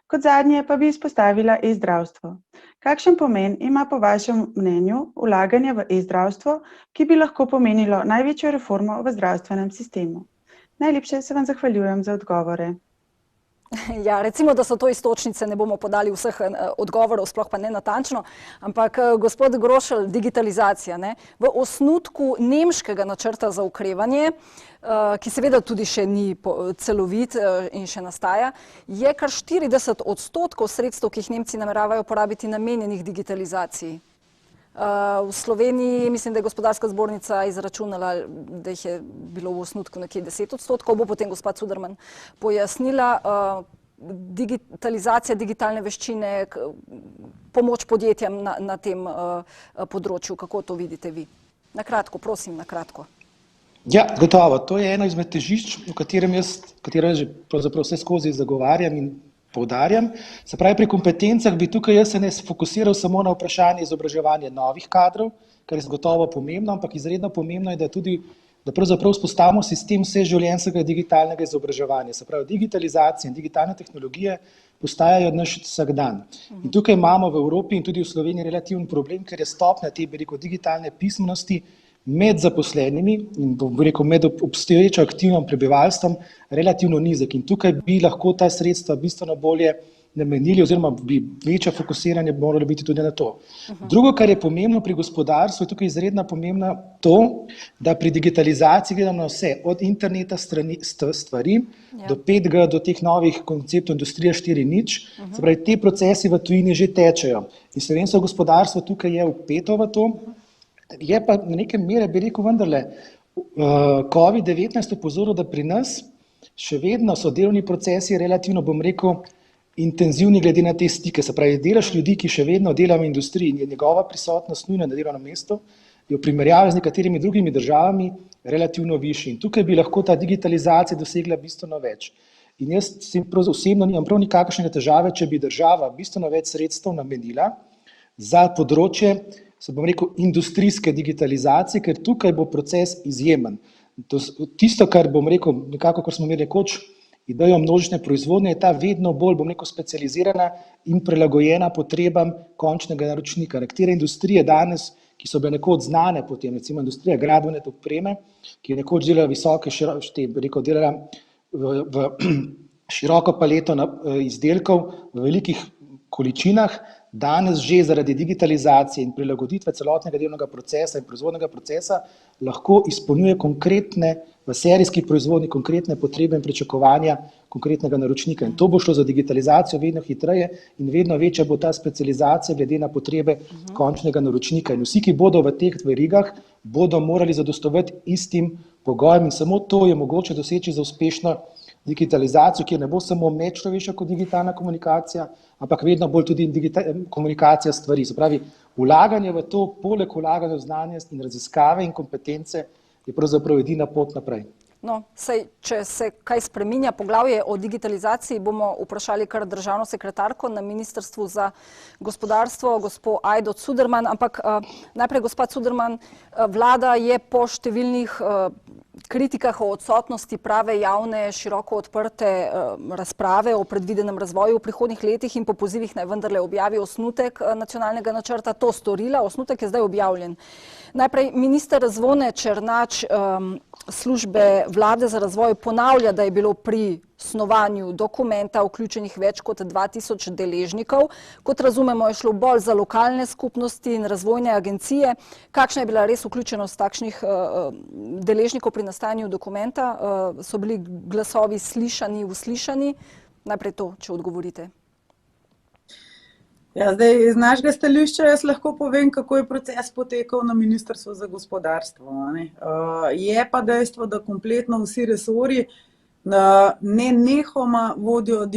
Kot zadnje pa bi izpostavila e-zdravstvo. Kakšen pomen ima po vašem mnenju vlaganje v e-zdravstvo, ki bi lahko pomenilo največjo reformo v zdravstvenem sistemu? Najlepše se vam zahvaljujem za odgovore. Ja, recimo, da so to iztočnice, ne bomo podali vseh odgovorov, sploh pa ne natančno, ampak gospod Grošelj, digitalizacija, ne? V osnutku nemškega načrta za okrevanje, ki seveda tudi še ni celovit in še nastaja, je kar 40% sredstev, ki jih Nemci nameravajo porabiti, namenjenih digitalizaciji. V Sloveniji, mislim, da je gospodarska zbornica izračunala, da jih je bilo v osnutku nekje 10%, bo potem gospa Cuderman pojasnila. Digitalizacija, digitalne veščine, pomoč podjetjem na tem področju, kako to vidite vi? Na kratko, prosim, na kratko. Ja, gotovo. To je eno izmed težišč, v katerem jaz že pravzaprav vse skozi zagovarjam in poudarjam. Se pravi, pri kompetencah bi tukaj jaz se ne fokusiral samo na vprašanje izobraževanja novih kadrov, kar je gotovo pomembno, ampak izredno pomembno je, da pravzaprav vzpostavimo sistem vseživljenjskega digitalnega izobraževanja. Se pravi, digitalizacija in digitalne tehnologije postajajo naš vsakdan. In tukaj imamo v Evropi in tudi v Sloveniji relativen problem, ker je stopnja te, digitalne pismenosti med zaposlenimi in med obstoječo aktivnim prebivalstvom relativno nizek. In tukaj bi lahko ta sredstva bistveno bolje namenili oziroma bi večje fokusiranje moralo biti tudi na to. Drugo, kar je pomembno pri gospodarstvu, je tukaj izredno pomembno to, da pri digitalizaciji gledamo na vse, od interneta stvari do 5G, do teh novih konceptov industrija 4.0. Se pravi, te procesi v tujini že tečejo. In slovensko gospodarstvo tukaj je vpeto v to. Je pa na neke mere, bi rekel, vendarle COVID-19 opozoril, da pri nas še vedno so delovni procesi relativno, bom rekel, intenzivni glede na te stike. Se pravi, delež ljudi, ki še vedno delajo v industriji in je njegova prisotnost nujna na delovnem mestu, je v primerjavi z nekaterimi drugimi državami relativno višji. In tukaj bi lahko ta digitalizacija dosegla bistveno več. In jaz osebno nimam prav nikakršne težave, če bi država bistveno več sredstev namenila za področje, se bom rekel, industrijske digitalizacije, ker tukaj bo proces izjemen. Tisto, kar bom rekel, nekako, kar smo imeli nekoč idejo množične proizvodnje, je ta vedno bolj, bom rekel, specializirana in prilagojena potrebam končnega naročnika. Nekatere industrije danes, ki so bile nekoč znane potem, recimo industrija gradbene opreme, ki je nekoč delala visoke, delala v široko paleto izdelkov v velikih količinah, danes že zaradi digitalizacije in prilagoditve celotnega delovnega procesa in proizvodnega procesa lahko izpolnjuje konkretne, v serijski proizvodnji konkretne potrebe in pričakovanja konkretnega naročnika. In to bo šlo za digitalizacijo vedno hitreje in vedno večja bo ta specializacija glede na potrebe končnega naročnika. In vsi, ki bodo v teh verigah, bodo morali zadostovati istim pogojem in samo to je mogoče doseči za uspešno digitalizacijo, kjer ne bo samo medčloveška kot digitalna komunikacija, ampak vedno bolj tudi komunikacija stvari. Se pravi, vlaganje v to, poleg vlaganja v znanje in raziskave in kompetence, je pravzaprav edina pot naprej. No, če se kaj spreminja poglavje o digitalizaciji, bomo vprašali kar državno sekretarko na Ministrstvu za gospodarstvo, gospo Ajdo Cuderman, ampak najprej, gospa Cuderman, vlada je po številnih kritikah o odsotnosti prave javne, široko odprte razprave o predvidenem razvoju v prihodnjih letih in po pozivih naj vendarle objavi osnutek nacionalnega načrta to storila. Osnutek je zdaj objavljen. Najprej minister Zvone Černač službe vlade za razvoj ponavlja, da je bilo pri snovanju dokumenta vključenih več kot 2000 deležnikov. Kot razumemo, je šlo bolj za lokalne skupnosti in razvojne agencije. Kakšna je bila res vključenost takšnih deležnikov pri nastajanju dokumenta? So bili glasovi slišani, uslišani? Najprej to, če odgovorite. Ja, zdaj, iz našega stališča jaz lahko povem, kako je proces potekal na Ministrstvu za gospodarstvo. Je pa dejstvo, da kompletno vsi resorji nenehoma vodijo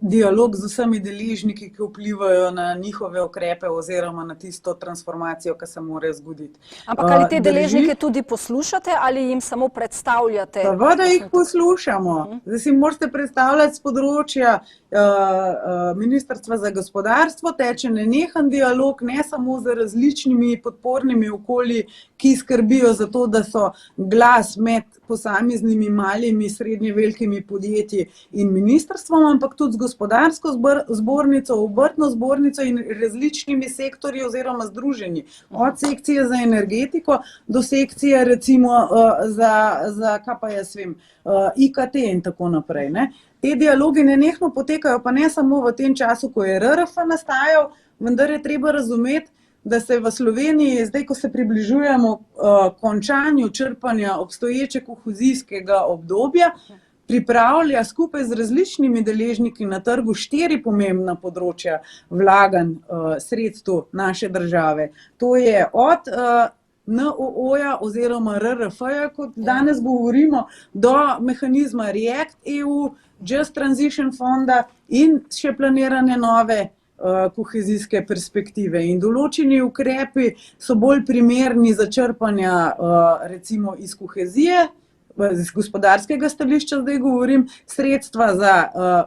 dialog z vsemi deležniki, ki vplivajo na njihove ukrepe oziroma na tisto transformacijo, ki se mora zgoditi. Ampak ali te deležnike tudi poslušate ali jim samo predstavljate? Seveda jih poslušamo. Zdaj si morate predstavljati z področja Ministrstva za gospodarstvo, teče nenehen dialog, ne samo z različnimi podpornimi okolji, ki skrbijo za to, da so glas med posameznimi malimi, srednje velikimi podjetji in ministrstvom, ampak tudi z gospodarsko zbornico, obrtno zbornico in različnimi sektorji oziroma združenji. Od sekcije za energetiko do sekcije recimo za kaj pa jaz vem, IKT in tako naprej. Ne? Te dialogi nenehno potekajo, pa ne samo v tem času, ko je RRF nastajal, vendar je treba razumeti, da se v Sloveniji, zdaj ko se približujemo končanju črpanja obstoječe kohezijskega obdobja, pripravlja skupaj z različnimi deležniki na trgu 4 pomembna področja vlaganj sredstev naše države. To je od NOO-ja oziroma RRF-ja, kot danes govorimo, do mehanizma REACT-EU, Just Transition fonda in še planirane nove kohezijske perspektive. In določeni ukrepi so bolj primerni za črpanja recimo iz kohezije, iz gospodarskega stališča zdaj govorim, sredstva za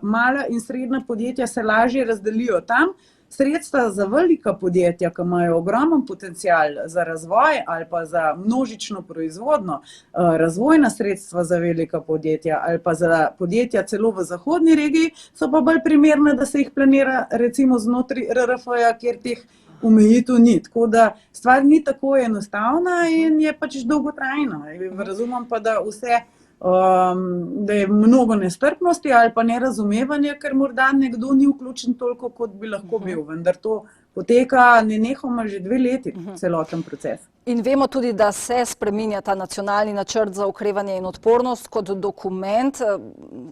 mala in srednja podjetja se lažje razdelijo tam, sredstva za velika podjetja, ki imajo ogromen potencial za razvoj ali pa za množično proizvodno, razvojna sredstva za velika podjetja ali pa za podjetja celo v zahodni regiji, so pa bolj primerne, da se jih planira recimo znotraj RRF-ja, kjer teh omejitev ni. Tako da stvar ni tako enostavna in je pač dolgotrajna. Razumem pa, da da je mnogo nestrpnosti ali pa nerazumevanja, ker morda nekdo ni vključen toliko, kot bi lahko bil, vendar to poteka nenehoma že 2 leti, celoten proces. In vemo tudi, da se spreminja ta nacionalni načrt za okrevanje in odpornost kot dokument.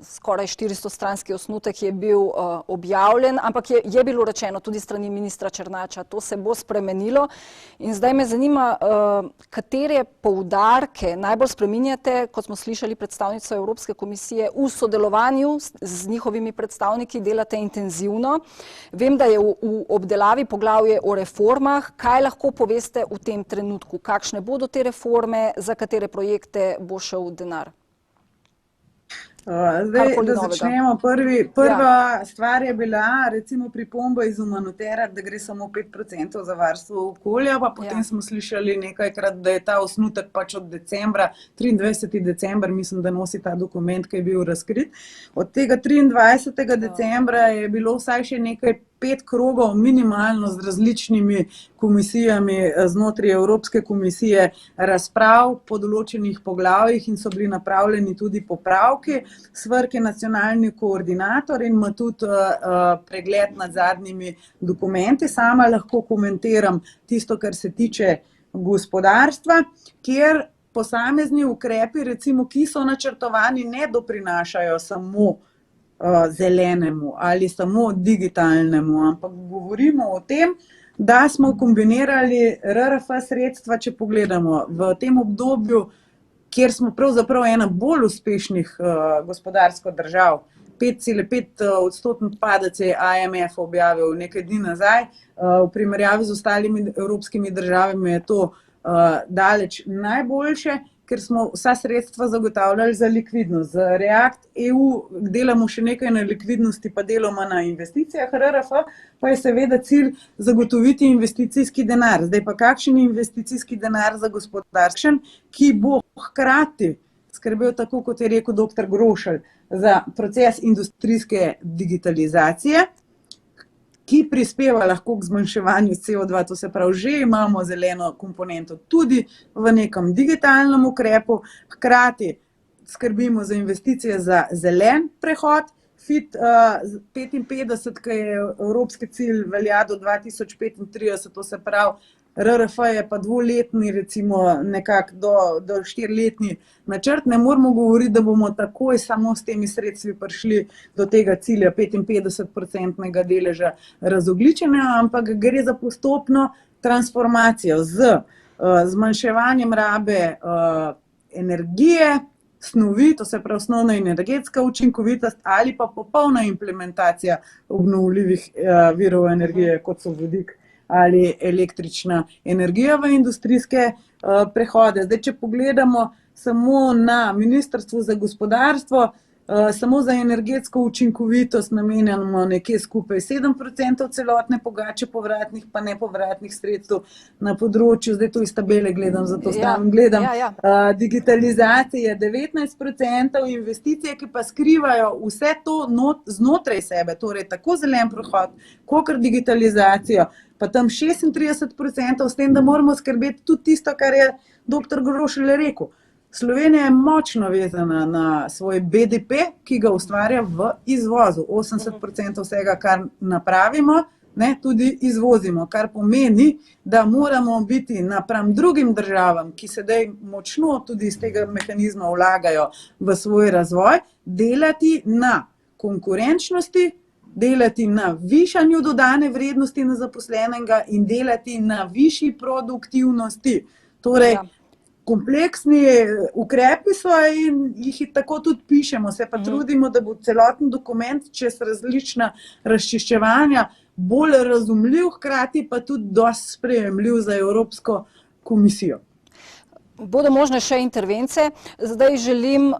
Skoraj 400-stranski osnutek je bil objavljen, ampak je bilo rečeno tudi strani ministra Černača, to se bo spremenilo. In zdaj me zanima, katere poudarke najbolj spreminjate, kot smo slišali predstavnico Evropske komisije, v sodelovanju z njihovimi predstavniki delate intenzivno. Vem, da je v obdelavi poglavje o reformah. Kaj lahko poveste v tem trenutku? Kakšne bodo te reforme, za katere projekte bo šel denar? Zdaj, da začnemo. Prva stvar je bila recimo pripomba iz Umanotera, da gre samo 5% za varstvo okolja, pa potem smo slišali nekajkrat, da je ta osnutek pač od decembra, 23. december, mislim, da nosi ta dokument, ki je bil razkrit. Od tega 23. decembra je bilo vsaj še nekaj 5 krogov minimalno z različnimi komisijami znotraj Evropske komisije razprav po določenih poglavjih in so bili napravljeni tudi popravki. SVRK je nacionalni koordinator in ima tudi pregled nad zadnjimi dokumenti. Sama lahko komentiram tisto, kar se tiče gospodarstva, kjer posamezni ukrepi, recimo, ki so načrtovani, ne doprinašajo samo zelenemu ali samo digitalnemu, ampak govorimo o tem, da smo kombinirali RRF sredstva, če pogledamo v tem obdobju, kjer smo pravzaprav ena bolj uspešnih gospodarsko držav. 5,5% padec je IMF objavil nekaj dni nazaj, v primerjavi z ostalimi evropskimi državami je to daleč najboljše, ker smo vsa sredstva zagotavljali za likvidnost. Z REACT-EU delamo še nekaj na likvidnosti, pa deloma na investicijah. RRF pa je seveda cilj zagotoviti investicijski denar. Zdaj pa kakšen investicijski denar za gospodarstvo, ki bo hkrati skrbel, tako kot je rekel dr. Grošelj, za proces industrijske digitalizacije, ki prispeva lahko k zmanjševanju CO2, to se pravi, že imamo zeleno komponento tudi v nekem digitalnem ukrepu, hkrati skrbimo za investicije za zelen prehod, FIT 55, ki je evropski cilj, velja do 2035, to se pravi, RRF je pa dvoletni, recimo nekako do 4-letni načrt. Ne moramo govoriti, da bomo takoj samo s temi sredstvi prišli do tega cilja 55% deleža razogljičenja, ampak gre za postopno transformacijo z zmanjševanjem rabe energije, snovi, to se pravi osnovna energetska učinkovitost ali pa popolna implementacija obnovljivih virov energije, kot so vodik ali električna energija v industrijske prehode. Zdaj, če pogledamo samo na Ministrstvu za gospodarstvo, samo za energetsko učinkovitost namenjamo nekje skupaj 7% celotne pogače povratnih pa nepovratnih sredstev na področju, zdaj to iz tabele gledam, zato stalno gledam, digitalizacije 19%, investicije, ki pa skrivajo vse to znotraj sebe, torej tako zelen prehod, kakor digitalizacijo, pa tam 36%, s tem, da moramo skrbeti tudi tisto, kar je dr. Grošelj rekel. Slovenija je močno vezana na svoj BDP, ki ga ustvarja v izvozu. 80% vsega, kar napravimo, tudi izvozimo, kar pomeni, da moramo biti napram drugim državam, ki sedaj močno tudi iz tega mehanizma vlagajo v svoj razvoj, delati na konkurenčnosti, delati na višanju dodane vrednosti na zaposlenega in delati na višji produktivnosti. Torej, kompleksni ukrepi so in jih tako tudi pišemo, se pa trudimo, da bo celoten dokument čez različna razčiščevanja bolj razumljiv, hkrati pa tudi dosti sprejemljiv za Evropsko komisijo. Bodo možne še intervence. Zdaj želim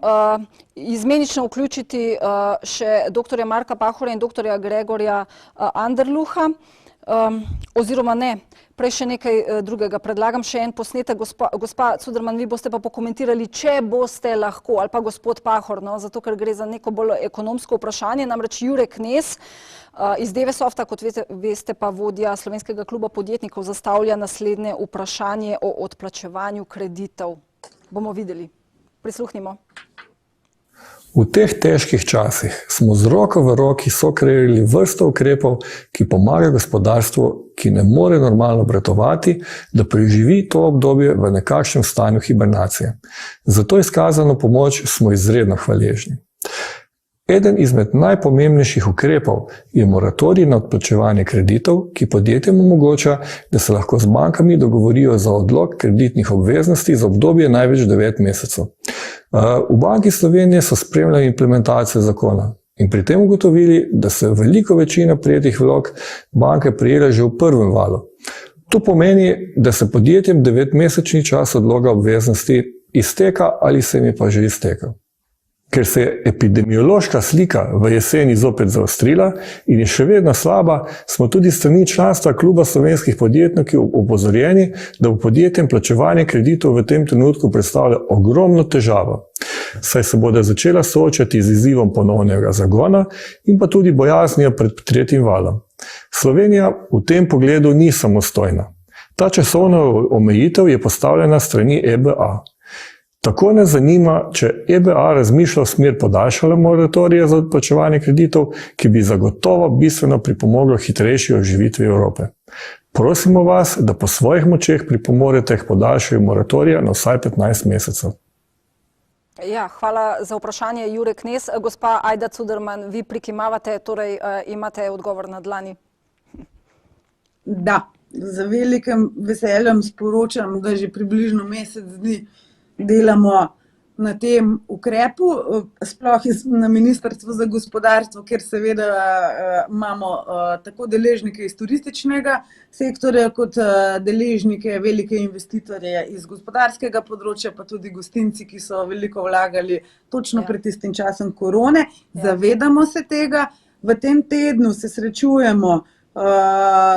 izmenično vključiti še dr. Marka Pahorja in dr. Gregorja Anderluha, oziroma ne. Prej še nekaj drugega. Predlagam še en posnetek. Gospa Cuderman, vi boste pa pokomentirali, če boste lahko, ali pa gospod Pahor, zato ker gre za neko bolj ekonomsko vprašanje. Namreč Jure Knez iz Devesofta, kot veste, pa vodja Slovenskega kluba podjetnikov, zastavlja naslednje vprašanje o odplačevanju kreditov. Bomo videli. Prisluhnimo. V teh težkih časih smo z roko v roki sokreirali vrsto ukrepov, ki pomaga gospodarstvu, ki ne more normalno obratovati, da preživi to obdobje v nekakšnem stanju hibernacije. Zato izkazano pomoč smo izredno hvaležni. Eden izmed najpomembnejših ukrepov je moratorij na odplačevanje kreditov, ki podjetjem omogoča, da se lahko z bankami dogovorijo za odlog kreditnih obveznosti za obdobje največ 9 mesecev. V Banki Slovenije so spremljali implementacijo zakona in pri tem ugotovili, da se veliko večina prejetih vlog banke prejela že v prvem valu. To pomeni, da se podjetjem 9-mesečni čas odloga obveznosti izteka ali se jim je pa že iztekel. Ker se je epidemiološka slika v jeseni zopet zaostrila in je še vedno slaba, smo tudi strani članstva Kluba slovenskih podjetnikov opozorjeni, da bo podjetjem plačevanje kreditov v tem trenutku predstavlja ogromno težavo, saj se bodo začela soočati z izzivom ponovnega zagona in pa tudi bojaznijo pred tretjim valom. Slovenija v tem pogledu ni samostojna. Ta časovna omejitev je postavljena strani EBA. Tako nas zanima, če EBA razmišlja v smer podaljšanja moratorija za odplačevanje kreditov, ki bi zagotovo bistveno pripomoglo hitrejši oživitvi Evrope. Prosimo vas, da po svojih močeh pripomorete k podaljšanju moratorija na vsaj 15 mesecev. Ja, hvala za vprašanje, Jure Knez. Gospa Ajda Cuderman, vi prikimavate, torej imate odgovor na dlani. Da, z velikim veseljem sporočam, da že približno mesec dni delamo na tem ukrepu, sploh na Ministrstvu za gospodarstvo, ker seveda imamo tako deležnike iz turističnega sektorja, kot deležnike, velike investitorje iz gospodarskega področja, pa tudi gostinci, ki so veliko vlagali točno pred tistim časom korone. Zavedamo se tega. V tem tednu se srečujemo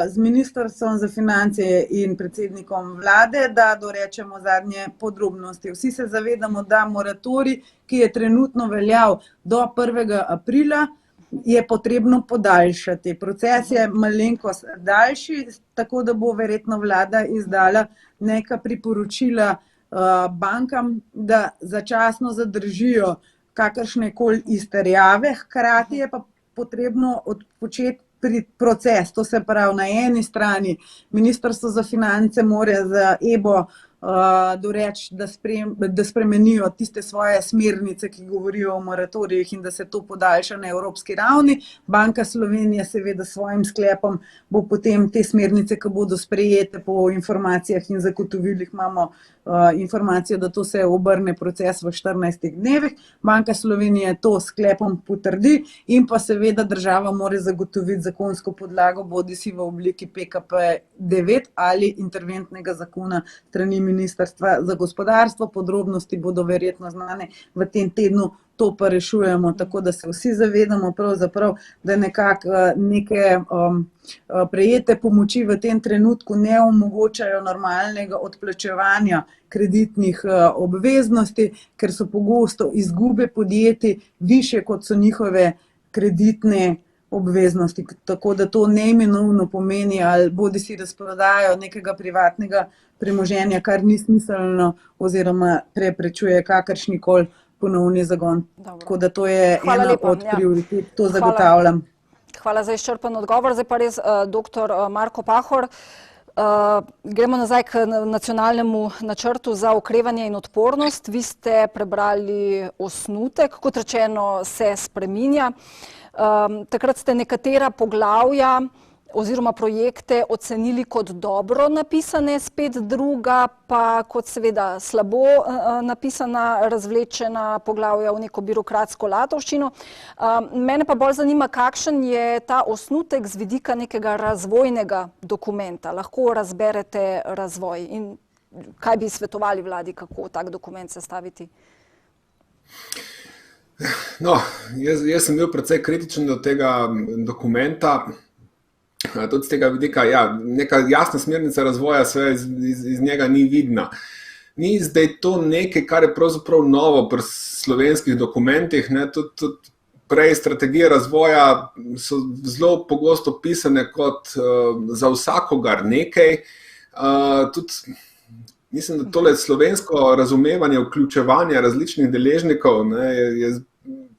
z Ministrstvom za finance in predsednikom vlade, da dorečemo zadnje podrobnosti. Vsi se zavedamo, da moratorij, ki je trenutno veljav do 1. aprila, je potrebno podaljšati. Proces je malenkost daljši, tako da bo verjetno vlada izdala neka priporočila bankam, da začasno zadržijo kakršnekoli izterjave, hkrati je pa potrebno odpočeti proces. To se pravi, na eni strani Ministrstvo za finance mora za EBO doreči, da spremenijo tiste svoje smernice, ki govorijo o moratorijih in da se to podaljša na evropski ravni. Banka Slovenije seveda s svojim sklepom bo potem te smernice, ki bodo sprejete po informacijah in zagotovilih, imamo informacijo, da to se obrne proces v 14 dnevih. Banka Slovenije to sklepom potrdi in pa seveda država mora zagotoviti zakonsko podlago, bodisi v obliki PKP 9 ali interventnega zakona strani Ministrstva za gospodarstvo. Podrobnosti bodo verjetno znane v tem tednu, to pa rešujemo, tako da se vsi zavedamo pravzaprav, da nekako neke prejete pomoči v tem trenutku ne omogočajo normalnega odplačevanja kreditnih obveznosti, ker so pogosto izgube podjetij višje, kot so njihove kreditne obveznosti. Tako da to neimenovno pomeni, ali bodisi razprodajo nekega privatnega premoženja, kar ni smiselno oziroma preprečuje kakršnikoli ponovni zagon. Dobro. Tako da to je Hvala ena lepa, od prioritet, to Hvala. zagotavljam. Hvala za izčrpen odgovor. Zdaj pa res dr. Marko Pahor. Gremo nazaj k nacionalnemu načrtu za okrevanje in odpornost. Vi ste prebrali osnutek, kot rečeno se spreminja. Takrat ste nekatera poglavja oziroma projekte ocenili kot dobro napisane, spet druga pa kot seveda slabo napisana, razvlečena poglavja v neko birokratsko latovščino. Mene pa bolj zanima, kakšen je ta osnutek z vidika nekega razvojnega dokumenta. Lahko razberete razvoj in kaj bi svetovali vladi, kako tak dokument sestaviti? No, jaz sem bil precej kritičen do tega dokumenta. Tudi z tega vidika, neka jasna smernica razvoja sve iz njega ni vidna. Ni zdaj to nekaj, kar je pravzaprav novo pri slovenskih dokumentih. Tudi prej strategije razvoja so zelo pogosto pisane kot za vsakogar nekaj. Tudi mislim, da tole slovensko razumevanje, vključevanje različnih deležnikov je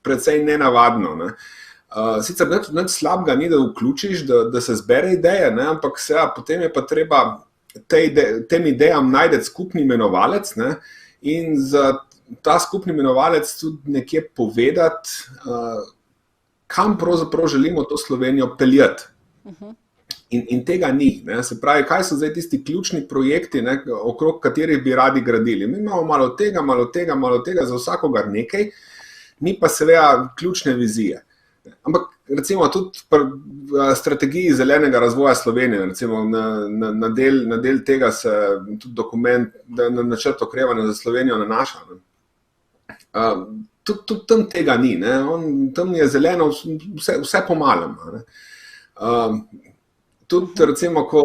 precej nenavadno. Sicer nič slabega ni, da vključiš, da se zbere ideje, ampak potem je pa treba tem idejam najti skupni imenovalec in za ta skupni imenovalec tudi nekje povedati, kam pravzaprav želimo to Slovenijo peljati. In tega ni. Se pravi, kaj so zdaj tisti ključni projekti, okrog katerih bi radi gradili. Mi imamo malo tega, za vsakogar nekaj, ni pa seveda ključne vizije. Ampak recimo tudi pri strategiji zelenega razvoja Slovenije, recimo na del tega se tudi dokument, na načrt okrevanja za Slovenijo nanaša. Tudi tam tega ni. Tam je zeleno vse po malem. Tudi recimo, ko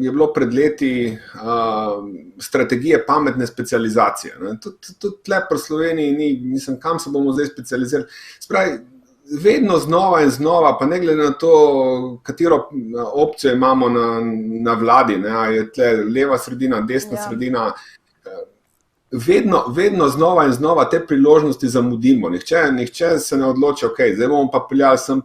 je bilo pred leti strategije pametne specializacije. Tudi tle pri Sloveniji ni, mislim, kam se bomo zdaj specializirali. Spravi, vedno znova in znova, pa ne glede na to, katero opcijo imamo na vladi, je tle leva sredina, desna sredina, vedno znova in znova te priložnosti zamudimo. Nihče se ne odloči, zdaj bomo pa peljali sem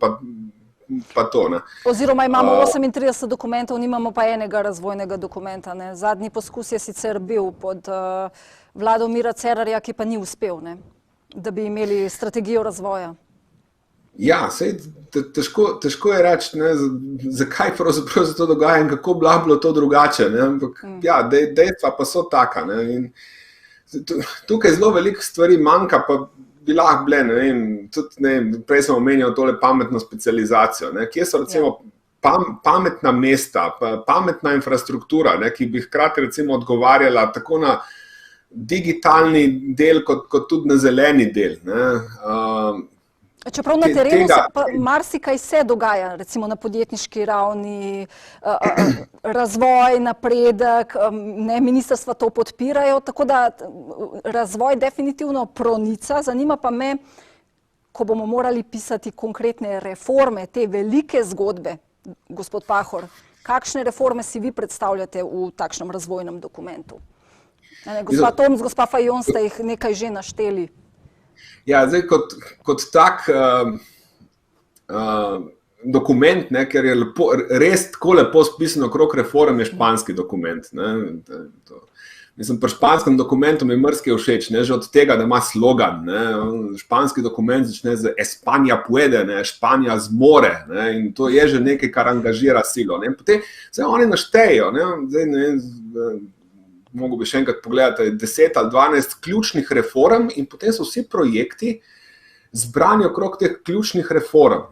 pa to. Oziroma imamo 38 dokumentov, nimamo pa enega razvojnega dokumenta. Zadnji poskus je sicer bil pod vlado Mira Cerarja, ki pa ni uspel, da bi imeli strategijo razvoja. Ja, težko je reči, zakaj pravzaprav se to dogaja in kako bi bilo to drugače. Ampak dejstva pa so taka. In tukaj zelo veliko stvari manjka, pa bi lahko bile, tudi prej sem omenjal tole pametno specializacijo. Kje so recimo pametna mesta, pametna infrastruktura, ki bi hkrati recimo odgovarjala tako na digitalni del, kot tudi na zeleni del. Čeprav na terenu marsikaj se dogaja, recimo na podjetniški ravni, razvoj, napredek, ministrstva to podpirajo, tako da razvoj definitivno pronica. Zanima pa me, ko bomo morali pisati konkretne reforme, te velike zgodbe, gospod Pahor, kakšne reforme si vi predstavljate v takšnem razvojnem dokumentu? Gospa Tomc, gospa Fajon, ste jih nekaj že našteli. Ja, zdaj kot tak dokument, ker je res tako lepo spisan okrog reform, je španski dokument. Mislim, pri španskem dokumentu mi mrske všeč, že od tega, da ima slogan. Španski dokument začne z España puede, Španija zmore, in to je že nekaj, kar angažira silo. Potem se oni naštejejo, zdaj ne vem, mogo bi še enkrat pogledati, 10 ali 12 ključnih reform in potem so vsi projekti zbrani okrog teh ključnih reform.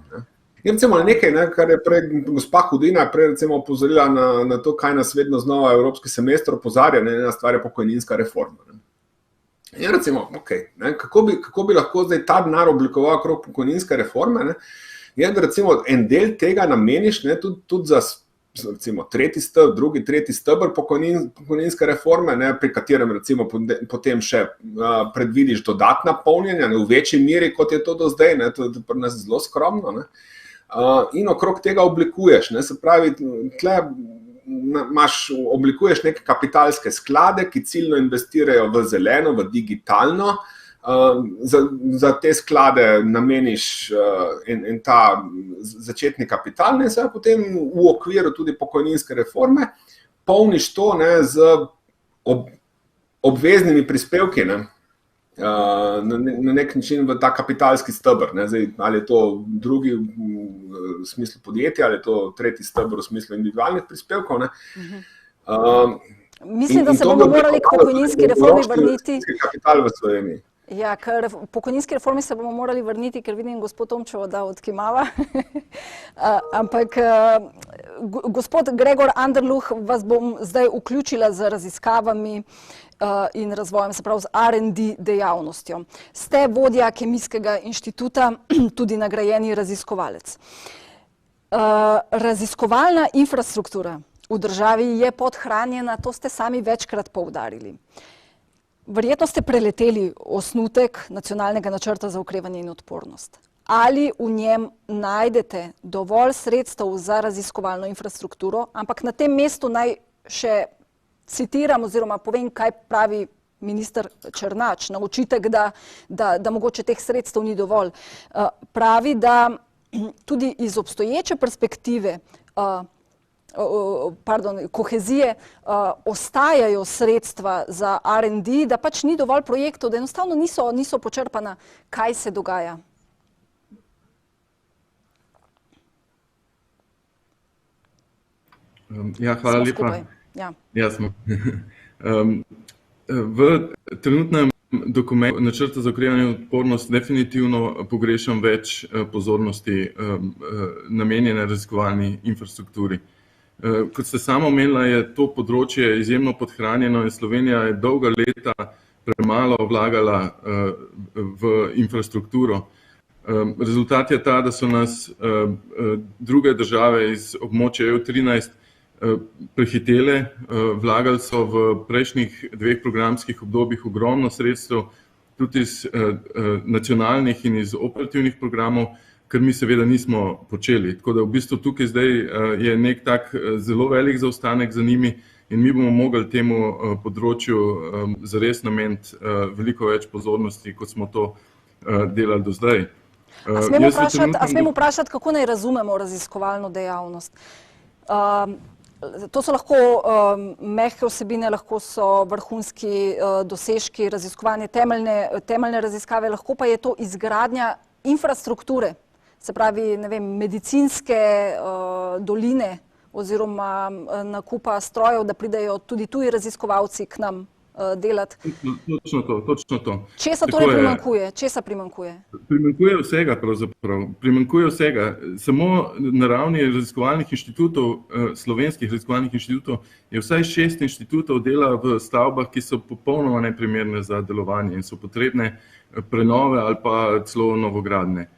In recimo nekaj, kar je prej gospa Hudina prej recimo opozorila na to, kaj nas vedno znova Evropski semester opozarja, ena stvar je pokojninska reforma. In recimo, kako bi lahko zdaj ta denar oblikoval okrog pokojninske reforme, je, da recimo en del tega nameniš tudi za recimo tretji stebr, drugi, tretji stebr pokojninske reforme, pri katerem recimo potem še predvidiš dodatna polnjenja, v večji meri, kot je to do zdaj, to je pri nas zelo skromno, in okrog tega oblikuješ, se pravi, tle oblikuješ neke kapitalske sklade, ki ciljno investirajo v zeleno, v digitalno, za te sklade nameniš en ta začetni kapital, in se potem v okviru tudi pokojninske reforme polniš to z obveznimi prispevki na nek način v ta kapitalski stebr. Ali je to drugi v smislu podjetja, ali je to tretji stebr v smislu individualnih prispevkov. Mislim, da se bomo morali k pokojninski reformi vrniti. Kapital v Sloveniji. Ja, ker v pokojninski reformi se bomo morali vrniti, ker vidim gospod Tomčevo, da odkimava. Ampak gospod Gregor Anderluh, vas bom zdaj vključila z raziskavami in razvojem, se pravi z R&D dejavnostjo. Ste vodja Kemijskega inštituta, tudi nagrajeni raziskovalec. Raziskovalna infrastruktura v državi je podhranjena, to ste sami večkrat poudarili. Verjetno ste preleteli osnutek nacionalnega načrta za okrevanje in odpornost. Ali v njem najdete dovolj sredstev za raziskovalno infrastrukturo, ampak na tem mestu naj še citiram oziroma povem, kaj pravi minister Černač na očitek, da mogoče teh sredstev ni dovolj. Pravi, da tudi iz obstoječe perspektive kohezije ostajajo sredstva za R&D, da pač ni dovolj projektov, da enostavno niso počrpana. Kaj se dogaja? Ja, hvala lepa. Ja, smo. V trenutnem dokumentu načrta za okrevanje in odpornost definitivno pogrešam več pozornosti namenjene raziskovalni infrastrukturi. Kot ste samo omenila, je to področje izjemno podhranjeno in Slovenija je dolga leta premalo vlagala v infrastrukturo. Rezultat je ta, da so nas druge države iz območja EU13 prehitele, vlagali so v prejšnjih 2 programskih obdobjih ogromno sredstev, tudi iz nacionalnih in iz operativnih programov, kar mi seveda nismo počeli. Tako da v bistvu tukaj zdaj je nek tak zelo velik zaostanek za njimi in mi bomo mogli temu področju zares nameniti veliko več pozornosti, kot smo to delali do zdaj. A smemo vprašati, kako naj razumemo raziskovalno dejavnost? To so lahko mehke vsebine, lahko so vrhunski dosežki, raziskovanje, temeljne raziskave, lahko pa je to izgradnja infrastrukture, se pravi, ne vem, medicinske doline oziroma nakupa strojev, da pridejo tudi tuji raziskovalci k nam delati. Točno to. Česa torej primanjkuje? Česa primanjkuje? Primanjkuje vsega pravzaprav. Primanjkuje vsega. Samo na ravni raziskovalnih inštitutov, slovenskih raziskovalnih inštitutov, je vsaj 6 inštitutov dela v stavbah, ki so popolnoma neprimerne za delovanje in so potrebne prenove ali pa celo novogradnje.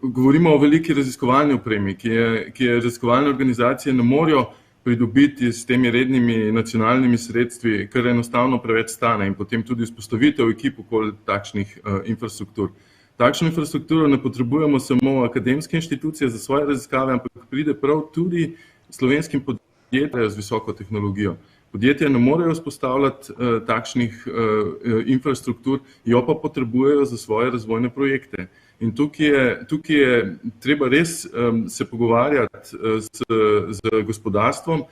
Govorimo o veliki raziskovalni opremi, ki je raziskovalne organizacije ne morejo pridobiti s temi rednimi nacionalnimi sredstvi, kar enostavno preveč stane in potem tudi vzpostavitev ekip okoli takšnih infrastruktur. Takšno infrastrukturo ne potrebujemo samo akademske inštitucije za svoje raziskave, ampak pride prav tudi slovenskim podjetjem z visoko tehnologijo. Podjetja ne morejo vzpostavljati takšnih infrastruktur, jo pa potrebujejo za svoje razvojne projekte. In tukaj je treba res se pogovarjati z gospodarstvom,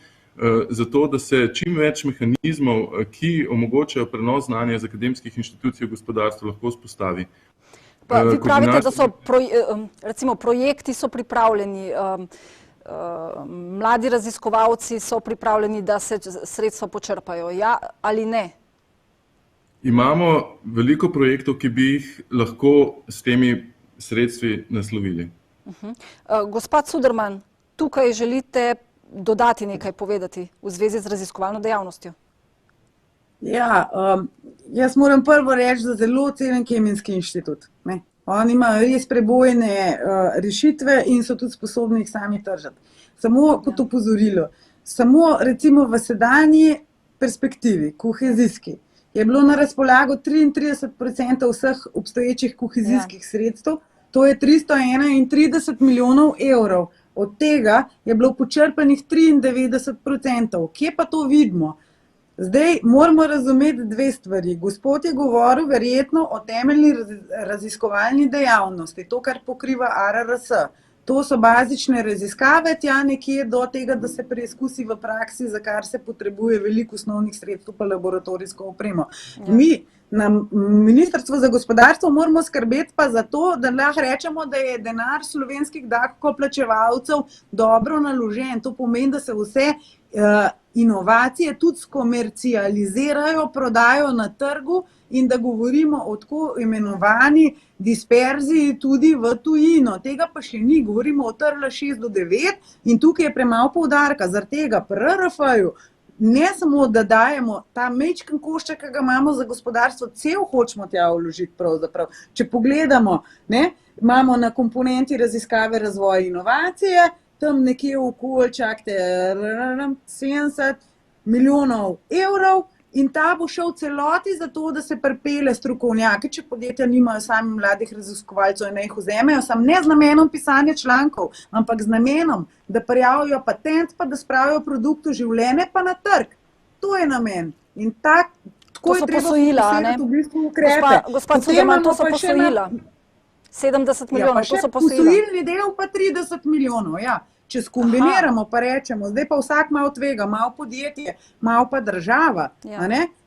zato da se čim več mehanizmov, ki omogočajo prenos znanja iz akademskih inštitucij v gospodarstvo, lahko vzpostavi. Pa vi pravite, da so recimo projekti so pripravljeni, mladi raziskovalci so pripravljeni, da se sredstva počrpajo, ja ali ne? Imamo veliko projektov, ki bi jih lahko s temi sredstvi naslovili. Gospod Suderman, tukaj želite dodati nekaj povedati v zvezi z raziskovalno dejavnostjo? Ja, jaz moram prvo reči, da zelo cenim Kemijski inštitut. Oni imajo res prebojne rešitve in so tudi sposobni jih sami tržati. Samo kot opozorilo, samo recimo v sedanji perspektivi, kohezijski, je bilo na razpolago 33% vseh obstoječih kohezijskih sredstev, to je 331 milijonov evrov. Od tega je bilo počrpanih 93%. Kje pa to vidimo? Zdaj moramo razumeti dve stvari. Gospod je govoril verjetno o temeljni raziskovalni dejavnosti, to, kar pokriva ARRS. To so bazične raziskave, tja nekje do tega, da se preizkusi v praksi, za kar se potrebuje veliko osnovnih sredstev pa laboratorijsko opremo. Mi na Ministrstvu za gospodarstvo moramo skrbeti pa za to, da lahko rečemo, da je denar slovenskih davkoplačevalcev dobro naložen. To pomeni, da se vse inovacije tudi skomercializirajo, prodajo na trgu in da govorimo o tako imenovani disperziji tudi v tujino. Tega pa še ni, govorimo o TRL 6 do 9 in tukaj je premalo poudarka. Zaradi tega pri RRF-ju ne samo, da dajemo ta majčken košček, ki ga imamo za gospodarstvo, cel hočemo tja vložiti pravzaprav. Če pogledamo, imamo na komponenti raziskave, razvoja in inovacije, tam nekje okoli, čakajte, 70 milijonov evrov in ta bo šel celoti za to, da se pripelje strokovnjake, če podjetja nimajo sami mladih raziskovalcev in jih vzamejo, samo ne z namenom pisanja člankov, ampak z namenom, da prijavijo patent, pa da spravijo produkt v življenje, pa na trg. To je namen. In tako je treba posegati v bistvu ukrepe. Gospod Suderman, to so posojila. 70 milijonov, to so posojila. Posojilni del pa 30 milijonov, ja. Če skombiniramo pa rečemo, zdaj pa vsak malo tvega, malo podjetje, malo pa država,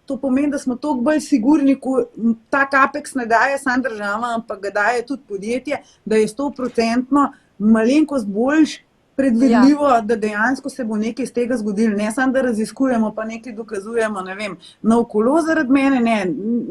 to pomeni, da smo toliko bolj sigurni, ko ta CAPEX ne daje samo država, ampak ga daje tudi podjetje, da je 100% malenkost boljš predvidljivo, da dejansko se bo nekaj iz tega zgodilo. Ne samo, da raziskujemo, pa nekaj dokazujemo, ne vem, nov kolo zaradi mene, ne,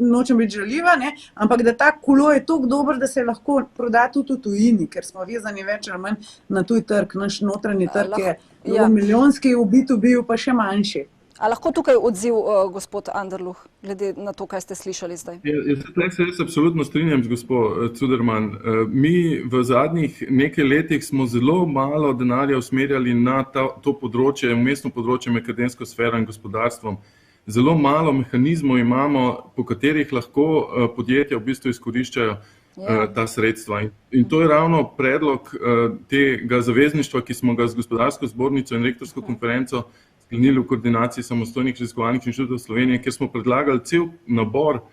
nočem biti žaljiva, ampak da ta kolo je toliko dober, da se lahko proda tudi v tujini, ker smo vezani več ali manj na tuj trg. Naš notranji trg je milijonski, v B2B pa še manjši. A lahko tukaj odziv, gospod Anderluh, glede na to, kaj ste slišali zdaj? Jaz se absolutno strinjam z gospod Suderman. Mi v zadnjih nekaj letih smo zelo malo denarja usmerjali na to področje, umestno področje med akademsko sfero in gospodarstvom. Zelo malo mehanizmov imamo, po katerih lahko podjetja v bistvu izkoriščajo ta sredstva. In to je ravno predlog tega zavezništva, ki smo ga z gospodarsko zbornico in rektorsko konferenco sklenili v koordinaciji samostojnih raziskovalnih inštitutov Slovenije, kjer smo predlagali cel nabor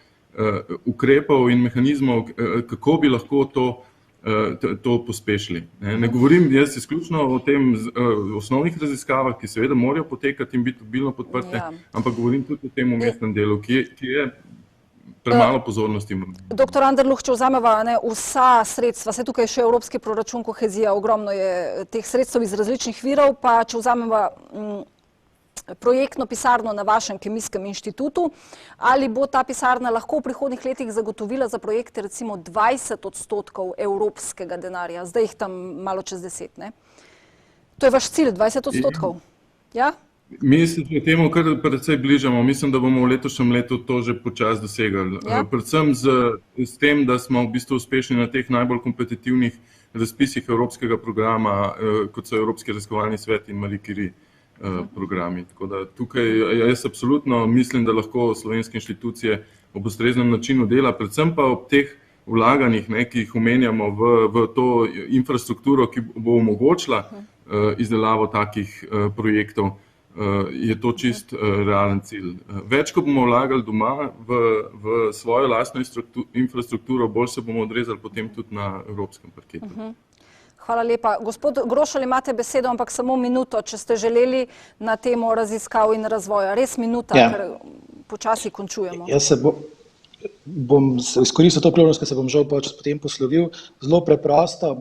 ukrepov in mehanizmov, kako bi lahko to pospešili. Ne govorim jaz izključno o tem osnovnih raziskavah, ki seveda morajo potekati in biti obilno podprte, ampak govorim tudi o tem umestnem delu, ki je premalo pozornosti. Doktor Anderluh, če vzameva vsa sredstva, se tukaj še evropski proračun, kohezija, ogromno je teh sredstev iz različnih virov, pa če vzameva projektno pisarno na vašem Kemijskem inštitutu, ali bo ta pisarna lahko v prihodnjih letih zagotovila za projekte recimo 20% evropskega denarja, zdaj jih tam malo čez 10, ne? To je vaš cilj, 20%? Ja? Mi se pri temu kar precej bližamo. Mislim, da bomo v letošnjem letu to že počasi dosegali. Ja. Predvsem s tem, da smo v bistvu uspešni na teh najbolj kompetitivnih razpisih evropskega programa, kot so Evropski raziskovalni svet in Marie Curie programi. Tako da tukaj jaz absolutno mislim, da lahko slovenske inštitucije ob ustreznem načinu dela, predvsem pa ob teh vlaganjih, ki jih omenjamo v to infrastrukturo, ki bo omogočila izdelavo takih projektov, je to čist realen cilj. Več, ko bomo vlagali doma v svojo lastno infrastrukturo, bolj se bomo odrezali potem tudi na evropskem parketu. Hvala lepa. Gospod Grošelj, imate besedo, ampak samo minuto, če ste želeli na temo raziskav in razvoja. Res minuta, ker počasi končujemo. Jaz se bom izkoristil to priložnost, ker se bom žal počas potem poslovil. Zelo preprosto,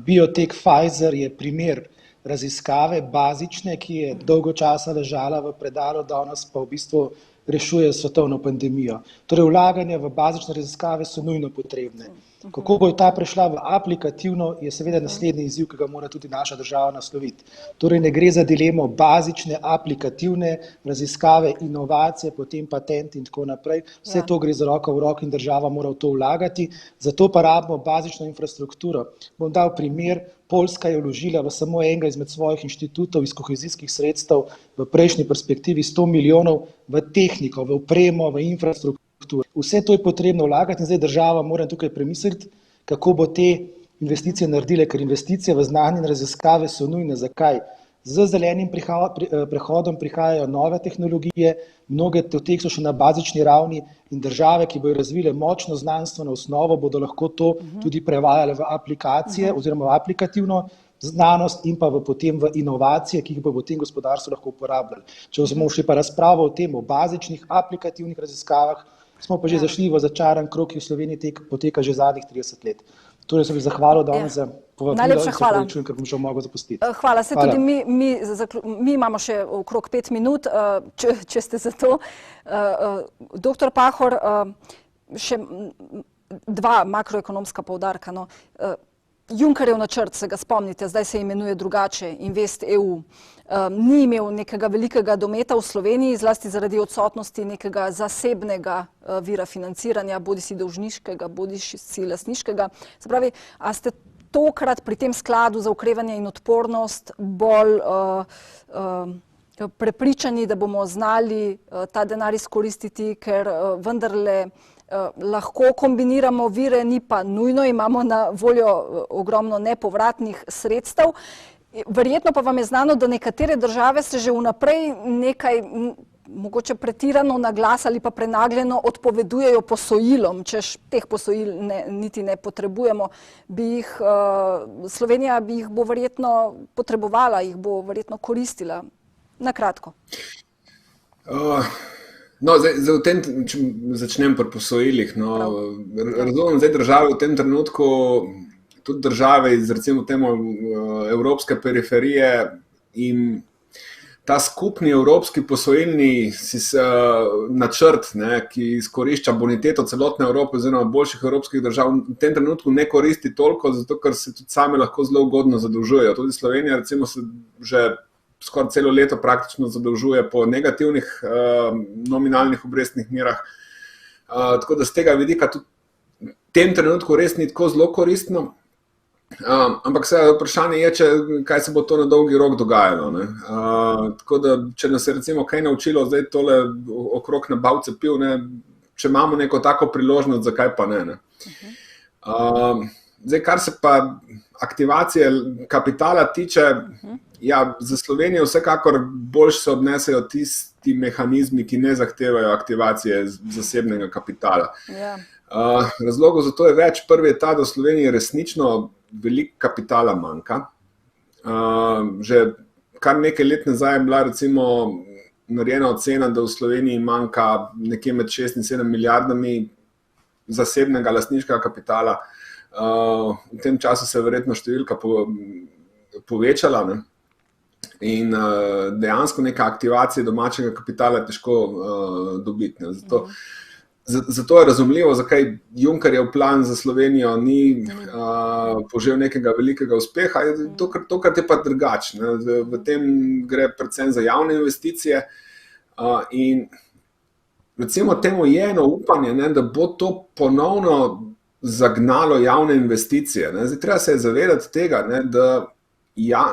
Biotek Pfizer je primer raziskave bazične, ki je dolgo časa ležala v predalu, danes pa v bistvu rešuje svetovno pandemijo. Torej, vlaganja v bazične raziskave so nujno potrebne. Kako bo ta prešla v aplikativno, je seveda naslednji izziv, ki ga mora tudi naša država nasloviti. Torej, ne gre za dilemo bazične, aplikativne raziskave, inovacije, potem patent in tako naprej. Vse to gre z roko v roko in država mora v to vlagati. Zato pa rabimo bazično infrastrukturo. Bom dal primer. Poljska je vložila v samo enega izmed svojih inštitutov iz kohezijskih sredstev v prejšnji perspektivi 100 milijonov v tehniko, v opremo, v infrastrukturo. Vse to je potrebno vlagati in zdaj država mora tukaj premisliti, kako bo te investicije naredile, ker investicije v znanje in raziskave so nujne. Zakaj? Z zelenim prehodom prihajajo nove tehnologije, mnoge od teh so še na bazični ravni in države, ki bodo razvile močno znanstveno osnovo, bodo lahko to tudi prevajale v aplikacije oziroma v aplikativno znanost in pa potem v inovacije, ki jih bo v tem gospodarstvu lahko uporabljali. Če bomo šli pa razpravo o tem, o bazičnih aplikativnih raziskavah, smo pa že zašli v začaran krog, ki v Sloveniji poteka že zadnjih 30 let. Torej sem bi zahvalil danes za povabilo in se opravičujem, ker bom žal mogel zapustiti. Hvala. Se tudi mi imamo še okrog 5 minut, če ste za to. Doktor Pahor, še dva makroekonomska poudarka. Junckerjev načrt, se ga spomnite, zdaj se imenuje drugače, Invest EU. Ni imel nekega velikega dometa v Sloveniji, zlasti zaradi odsotnosti nekega zasebnega vira financiranja, bodisi dolžniškega, bodisi lastniškega. Se pravi, a ste tokrat pri tem skladu za okrevanje in odpornost bolj prepričani, da bomo znali ta denar izkoristiti, ker vendarle lahko kombiniramo vire, ni pa nujno, imamo na voljo ogromno nepovratnih sredstev. Verjetno pa vam je znano, da nekatere države se že vnaprej nekaj mogoče pretirano na glas ali pa prenagljeno odpovedujejo posojilom, češ teh posojil niti ne potrebujemo. Slovenija bi jih bo verjetno potrebovala, jih bo verjetno koristila. Na kratko. Če začnem pri posojilih. Razumem, zdaj države v tem trenutku, tudi države iz recimo temu evropske periferije in ta skupni evropski posojilni načrt, ki izkorišča boniteto celotne Evrope oziroma boljših evropskih držav, v tem trenutku ne koristi toliko, zato ker se tudi same lahko zelo ugodno zadolžujejo. Tudi Slovenija recimo se že skoraj celo leto praktično zadolžuje po negativnih nominalnih obrestnih merah. Tako da z tega vidika tudi v tem trenutku res ni tako zelo koristno. Ampak vprašanje je, kaj se bo to na dolgi rok dogajalo. Tako da, če nas je recimo kaj naučilo zdaj tole okrog nabav cepiv, če imamo neko tako priložnost, zakaj pa ne. Zdaj, kar se pa aktivacije kapitala tiče, za Slovenijo vsekakor bolj se odnesejo tisti mehanizmi, ki ne zahtevajo aktivacije zasebnega kapitala. Razlogov za to je več. Prvi je ta, da v Sloveniji resnično veliko kapitala manjka. Že kar nekaj let nazaj je bila recimo narejena ocena, da v Sloveniji manjka nekje med 6 in 7 milijardami zasebnega lastniškega kapitala. V tem času se je verjetno številka povečala. In dejansko neka aktivacija domačega kapitala je težko dobiti. Zato zato je razumljivo, zakaj Junckerjev plan za Slovenijo ni požel nekega velikega uspeha. Tokrat je pa drugače. V tem gre predvsem za javne investicije in recimo temu je eno upanje, da bo to ponovno zagnalo javne investicije. Zdaj, treba se zavedati tega, da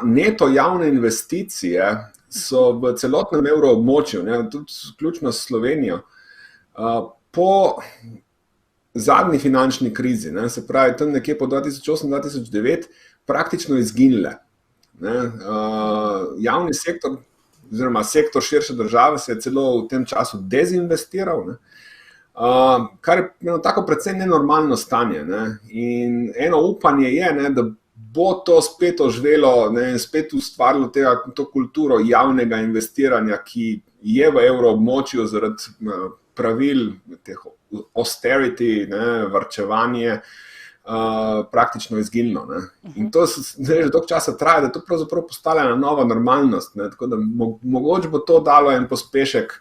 neto javne investicije so v celotnem evroobmočju, tudi vključno s Slovenijo, po zadnji finančni krizi, se pravi tam nekje po 2008-2009, praktično izginile. Javni sektor oziroma sektor širše države se je celo v tem času dezinvestiral, kar je tako precej nenormalno stanje. In eno upanje je, da bo to spet oživelo in spet ustvarilo to kulturo javnega investiranja, ki je v evroobmočju zaradi pravil, teh austerity, varčevanje, praktično izginilo. In to že dolgo časa traja, da to pravzaprav postala ena nova normalnost. Tako da mogoče bo to dalo en pospešek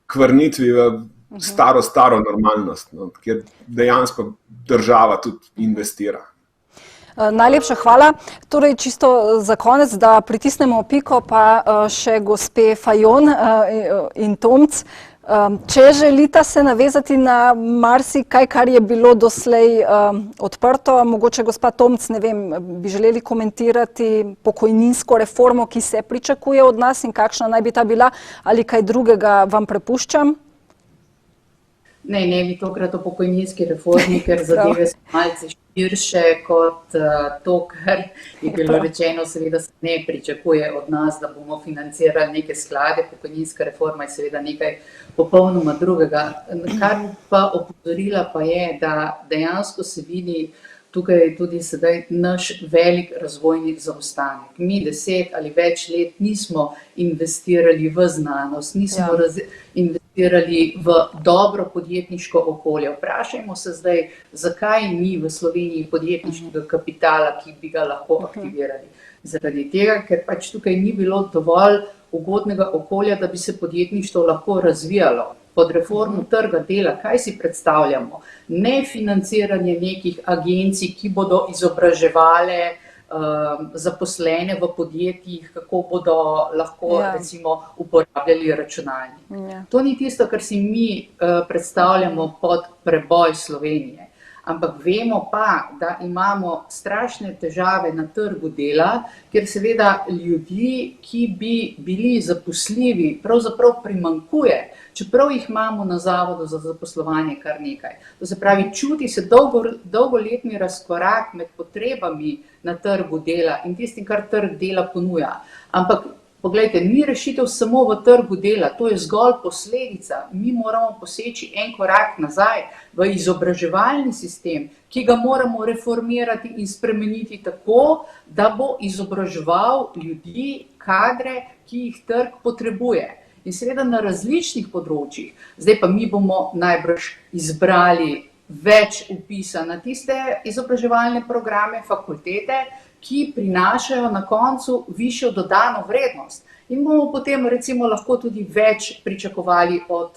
k vrnitvi v staro normalnost, kjer dejansko država tudi investira. Najlepša hvala. Torej, čisto za konec, da pritisnemo piko, pa še gospe Fajon in Tomc. Če želita se navezati na marsikaj, kar je bilo doslej odprto, mogoče gospa Tomc, ne vem, bi želeli komentirati pokojninsko reformo, ki se pričakuje od nas in kakšna naj bi ta bila, ali kaj drugega vam prepuščam? Ne bi tokrat o pokojninski reformi, ker zadeve so malce širše kot to, kar je bilo rečeno. Seveda se ne pričakuje od nas, da bomo financirali neke sklade. Pokojninska reforma je seveda nekaj popolnoma drugega. Kar pa opozorila pa je, da dejansko se vidi tukaj tudi sedaj naš velik razvojni zaostanek. Mi 10 ali več let nismo investirali v znanost, nismo investirali v dobro podjetniško okolje. Vprašajmo se zdaj, zakaj ni v Sloveniji podjetniškega kapitala, ki bi ga lahko aktivirali. Zaradi tega, ker pač tukaj ni bilo dovolj ugodnega okolja, da bi se podjetništvo lahko razvijalo. Pod reformo trga dela, kaj si predstavljamo? Ne financiranje nekih agencij, ki bodo izobraževale zaposlene v podjetjih, kako bodo lahko recimo uporabljali računalnik. To ni tisto, kar si mi predstavljamo pod preboj Slovenije. Ampak vemo pa, da imamo strašne težave na trgu dela, ker seveda ljudi, ki bi bili zaposljivi, pravzaprav primanjkuje, čeprav jih imamo na Zavodu za zaposlovanje kar nekaj. To se pravi, čuti se dolgoletni razkorak med potrebami na trgu dela in tistim, kar trg dela ponuja. Ampak poglejte, ni rešitev samo v trgu dela, to je zgolj posledica. Mi moramo poseči en korak nazaj v izobraževalni sistem, ki ga moramo reformirati in spremeniti tako, da bo izobraževal ljudi, kadre, ki jih trg potrebuje. In seveda na različnih področjih. Zdaj pa mi bomo najbrž izbrali več vpisa na tiste izobraževalne programe, fakultete, ki prinašajo na koncu višjo dodano vrednost. In bomo potem recimo lahko tudi več pričakovali od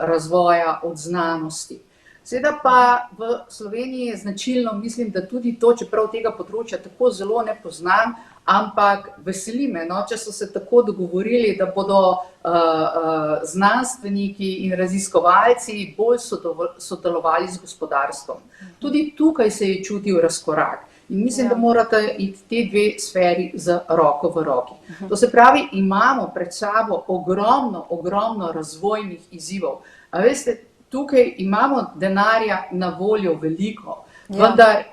razvoja, od znanosti. Seveda pa v Sloveniji je značilno, mislim, da tudi to, čeprav tega področja tako zelo ne poznam, ampak veseli me, če so se tako dogovorili, da bodo znanstveniki in raziskovalci bolj sodelovali z gospodarstvom. Tudi tukaj se je čutil razkorak. In mislim, da morate iti te dve sferi z roko v roki. To se pravi, imamo pred sabo ogromno razvojnih izzivov. A veste, tukaj imamo denarja na voljo veliko, vendar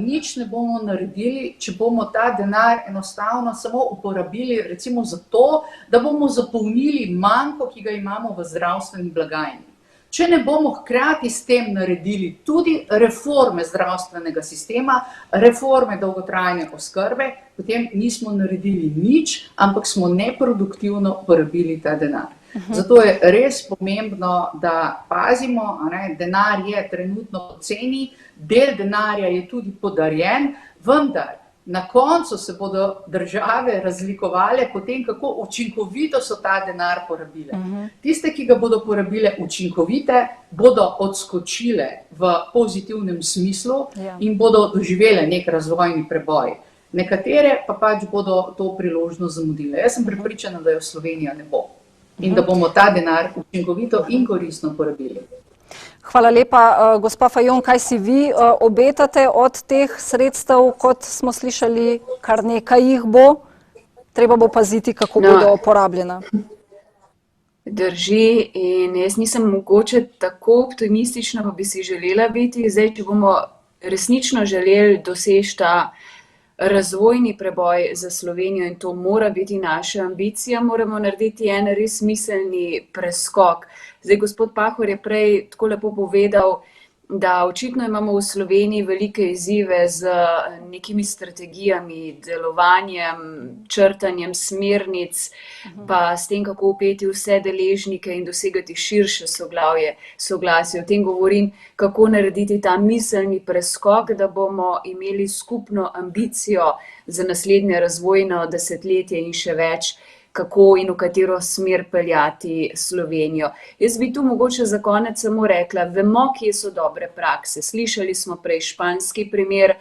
nič ne bomo naredili, če bomo ta denar enostavno samo uporabili recimo za to, da bomo zapolnili manko, ki ga imamo v zdravstveni blagajni. Če ne bomo hkrati s tem naredili tudi reforme zdravstvenega sistema, reforme dolgotrajne oskrbe, potem nismo naredili nič, ampak smo neproduktivno porabili ta denar. Zato je res pomembno, da pazimo, denar je trenutno poceni, del denarja je tudi podarjen, vendar Na koncu se bodo države razlikovale po tem, kako učinkovito so ta denar porabile. Tiste, ki ga bodo porabile učinkovite, bodo odskočile v pozitivnem smislu in bodo doživele nek razvojni preboj. Nekatere pa pač bodo to priložnost zamudile. Jaz sem prepričana, da jo Slovenija ne bo in da bomo ta denar učinkovito in koristno porabili. Hvala lepa. Gospa Fajon, kaj si vi obetate od teh sredstev, kot smo slišali, kar nekaj jih bo? Treba bo paziti, kako bodo porabljena. Drži in jaz nisem mogoče tako optimistična, pa bi si želela biti. Zdaj, če bomo resnično želeli doseči ta razvojni preboj za Slovenijo in to mora biti naša ambicija, moramo narediti en res smiselni preskok. Zdaj, gospod Pahor je prej tako lepo povedal, da očitno imamo v Sloveniji velike izzive z nekimi strategijami, delovanjem, črtanjem smernic, pa s tem, kako vpeti vse deležnike in dosegati širše soglasje. O tem govorim, kako narediti ta miselni preskok, da bomo imeli skupno ambicijo za naslednje razvojno desetletje in še več, kako in v katero smer peljati Slovenijo. Jaz bi tu mogoče za konec samo rekla, vemo, kje so dobre prakse. Slišali smo prej španski primer,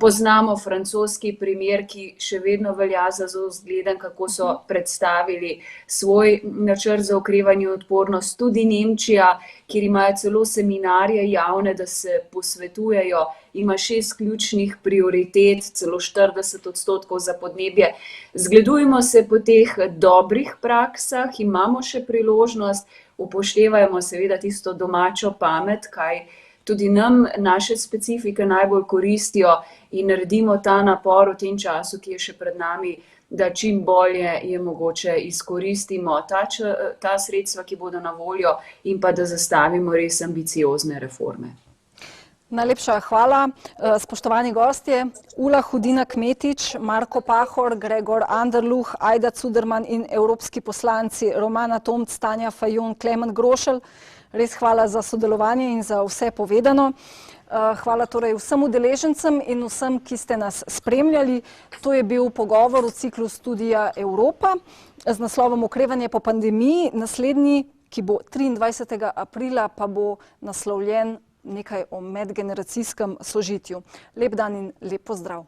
poznamo francoski primer, ki še vedno velja za zelo zgleden, kako so predstavili svoj načrt za okrevanje in odpornost. Tudi Nemčija, kjer imajo celo seminarje javne, da se posvetujejo, ima 6 ključnih prioritet, celo 40% za podnebje. Zgledujmo se po teh dobrih praksah, imamo še priložnost, upoštevajmo seveda tisto domačo pamet, kaj tudi nam naše specifike najbolj koristijo in naredimo ta napor v tem času, ki je še pred nami, da čim bolje je mogoče izkoristimo ta sredstva, ki bodo na voljo in pa da zastavimo res ambiciozne reforme. Najlepša hvala. Spoštovani gostje, Ula Hudina Kmetič, Marko Pahor, Gregor Anderluh, Ajda Cuderman in evropski poslanci Romana Tomc, Tanja Fajon, Klemen Grošelj. Res hvala za sodelovanje in za vse povedano. Hvala torej vsem udeležencem in vsem, ki ste nas spremljali. To je bil pogovor v ciklu Studia Evropa z naslovom Okrevanje po pandemiji. Naslednji, ki bo 23. aprila, pa bo naslovljen nekaj o medgeneracijskem sožitju. Lep dan in lep pozdrav.